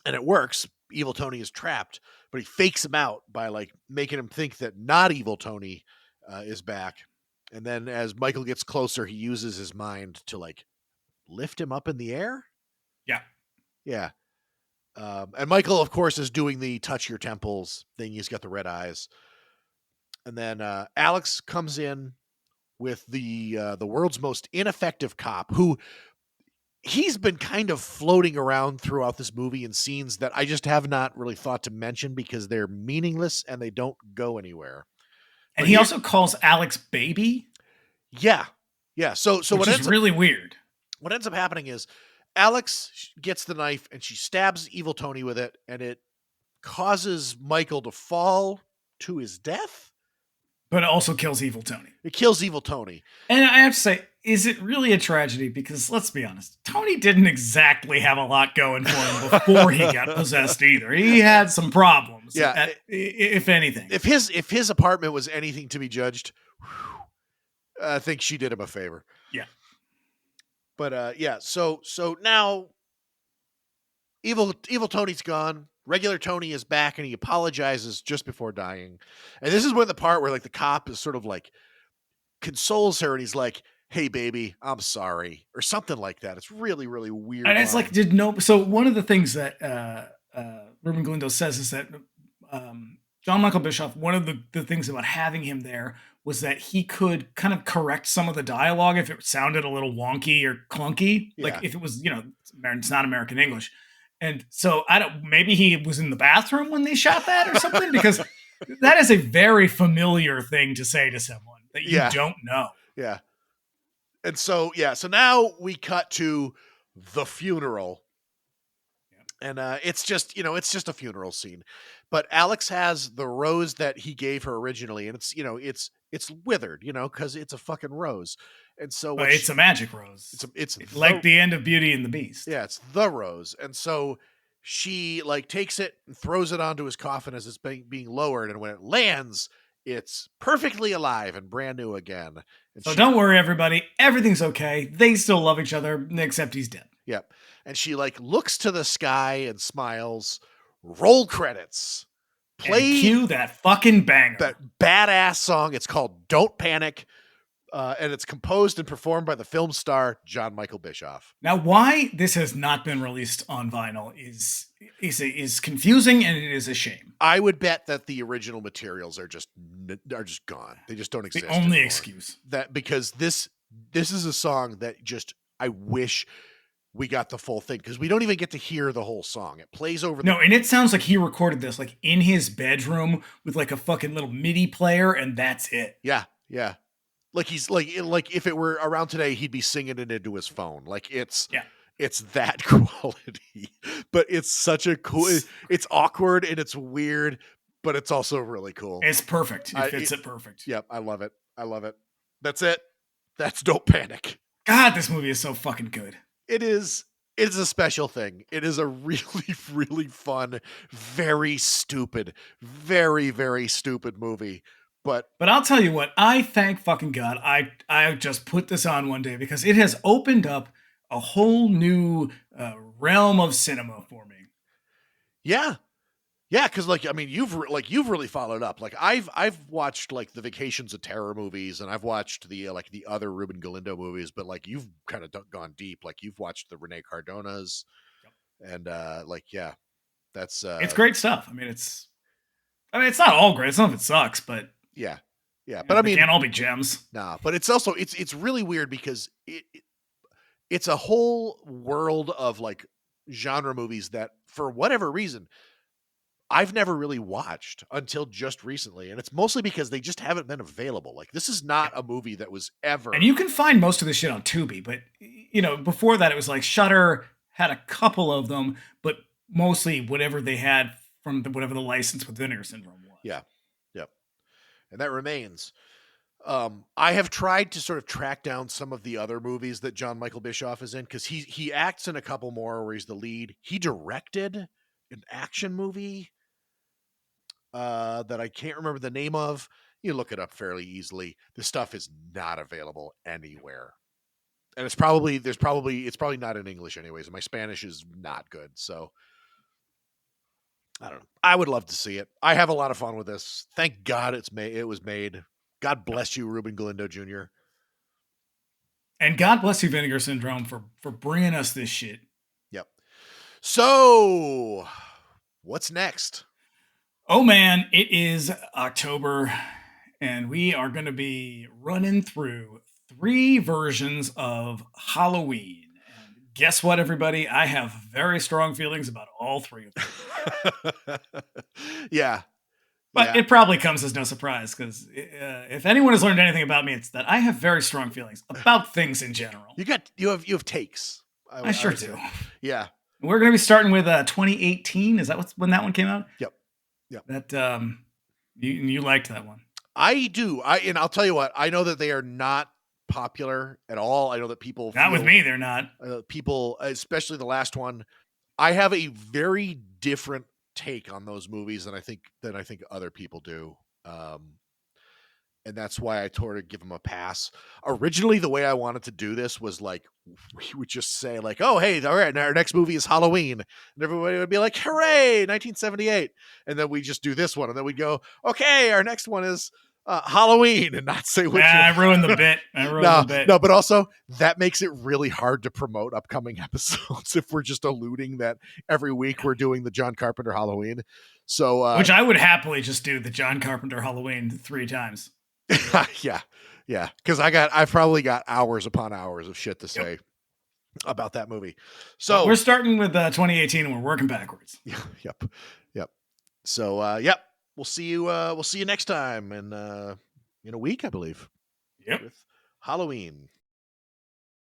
and it works. Evil Tony is trapped, but he fakes him out by like making him think that not Evil Tony is back. And then as Michael gets closer, he uses his mind to like lift him up in the air. Yeah. Yeah. And Michael, of course, is doing the touch your temples thing. He's got the red eyes. And then Alex comes in with the world's most ineffective cop, who he's been kind of floating around throughout this movie in scenes that I just have not really thought to mention because they're meaningless and they don't go anywhere. And he also calls Alex baby. Yeah. Yeah. So which is really weird. What ends up happening is Alex gets the knife and she stabs Evil Tony with it, and it causes Michael to fall to his death. But it also kills Evil Tony. It kills Evil Tony. And I have to say, is it really a tragedy? Because let's be honest, Tony didn't exactly have a lot going for him before he got possessed either. He had some problems. Yeah. If anything. If his apartment was anything to be judged, I think she did him a favor. Yeah. But yeah, so now Evil Tony's gone. Regular Tony is back, and he apologizes just before dying. And this is when the part where like the cop is sort of like consoles her, and he's like, "Hey, baby, I'm sorry," or something like that. It's really, really weird. And it's like, so one of the things that Ruben Galindo says is that John Michael Bischoff, one of the things about having him there was that he could kind of correct some of the dialogue if it sounded a little wonky or clunky, like if it was, it's not American English. And so maybe he was in the bathroom when they shot that or something, because that is a very familiar thing to say to someone that you don't know. Yeah. And so now we cut to the funeral. And it's just a funeral scene. But Alex has the rose that he gave her originally, and it's withered, because it's a fucking rose. And so it's a magic rose. It's like the end of Beauty and the Beast. Yeah, it's the rose. And so she like takes it and throws it onto his coffin as it's being lowered, and when it lands, it's perfectly alive and brand new again. And so don't worry, everybody. Everything's okay. They still love each other, except he's dead. Yep. And she like looks to the sky and smiles. Roll credits. Play and cue that fucking banger. That badass song. It's called Don't Panic. And it's composed and performed by the film star John Michael Bischoff. Now, why this has not been released on vinyl is confusing, and it is a shame. I would bet that the original materials are just gone. They just don't exist. The only anymore. Excuse that because this is a song that I wish we got the full thing, because we don't even get to hear the whole song. It plays over. No, and it sounds like he recorded this like in his bedroom with like a fucking little MIDI player, and that's it. Yeah, yeah. Like he's like if it were around today, he'd be singing it into his phone. Like it's that quality, but it's such a cool. It's awkward and it's weird, but it's also really cool. It's perfect. It fits it perfect. Yep, I love it. That's it. That's Don't Panic. God, this movie is so fucking good. It is. It's a special thing. It is a really, really fun, very stupid, very, very stupid movie. But I'll tell you what, I thank fucking God I just put this on one day because it has opened up a whole new realm of cinema for me. yeah, because like I mean, you've really followed up. Like I've watched like the Vacations of Terror movies, and I've watched the like the other Ruben Galindo movies. But like you've kind of gone deep. Like you've watched the Rene Cardonas, and that's it's great stuff. I mean, it's not all great. Some of it sucks, but yeah. But I mean, they can't all be gems. Nah, but it's also it's really weird because it's a whole world of like genre movies that for whatever reason I've never really watched until just recently, and it's mostly because they just haven't been available. Like this is not a movie that was ever. And you can find most of this shit on Tubi, but before that it was like Shudder had a couple of them, but mostly whatever they had from whatever the license with Vinegar Syndrome was. Yeah, yep, and that remains. I have tried to sort of track down some of the other movies that John Michael Bischoff is in because he acts in a couple more where he's the lead. He directed an action movie that I can't remember the name of. You look it up fairly easily. This stuff is not available anywhere. And it's probably not in English anyways. And my Spanish is not good. So I don't know. I would love to see it. I have a lot of fun with this. Thank God it was made. God bless you, Ruben Galindo Jr. And God bless you, Vinegar Syndrome, for bringing us this shit. Yep. So what's next? Oh man, it is October, and we are going to be running through 3 versions of Halloween. And guess what, everybody? I have very strong feelings about all 3 of them. Yeah. But it probably comes as no surprise, because if anyone has learned anything about me, it's that I have very strong feelings about things in general. You have takes. I sure do. Yeah. We're going to be starting with 2018. Is that when that one came out? Yep. That you liked that one. I do. And I'll tell you what, I know that they are not popular at all. I know that people not with me, they're not. People, especially the last one. I have a very different take on those movies than I think other people do. And that's why I sort of give them a pass. Originally, the way I wanted to do this was like, we would just say like, oh, hey, all right, our next movie is Halloween. And everybody would be like, hooray, 1978. And then we just do this one. And then we'd go, okay, our next one is Halloween, and not say which one. I ruined the bit. No, but also that makes it really hard to promote upcoming episodes if we're just alluding that every week we're doing the John Carpenter Halloween. So which I would happily just do the John Carpenter Halloween 3 times. Yeah. Because I've probably got hours upon hours of shit to say about that movie. So we're starting with 2018 and we're working backwards. Yep. So we'll see you next time in a week, I believe. Yep. With Halloween.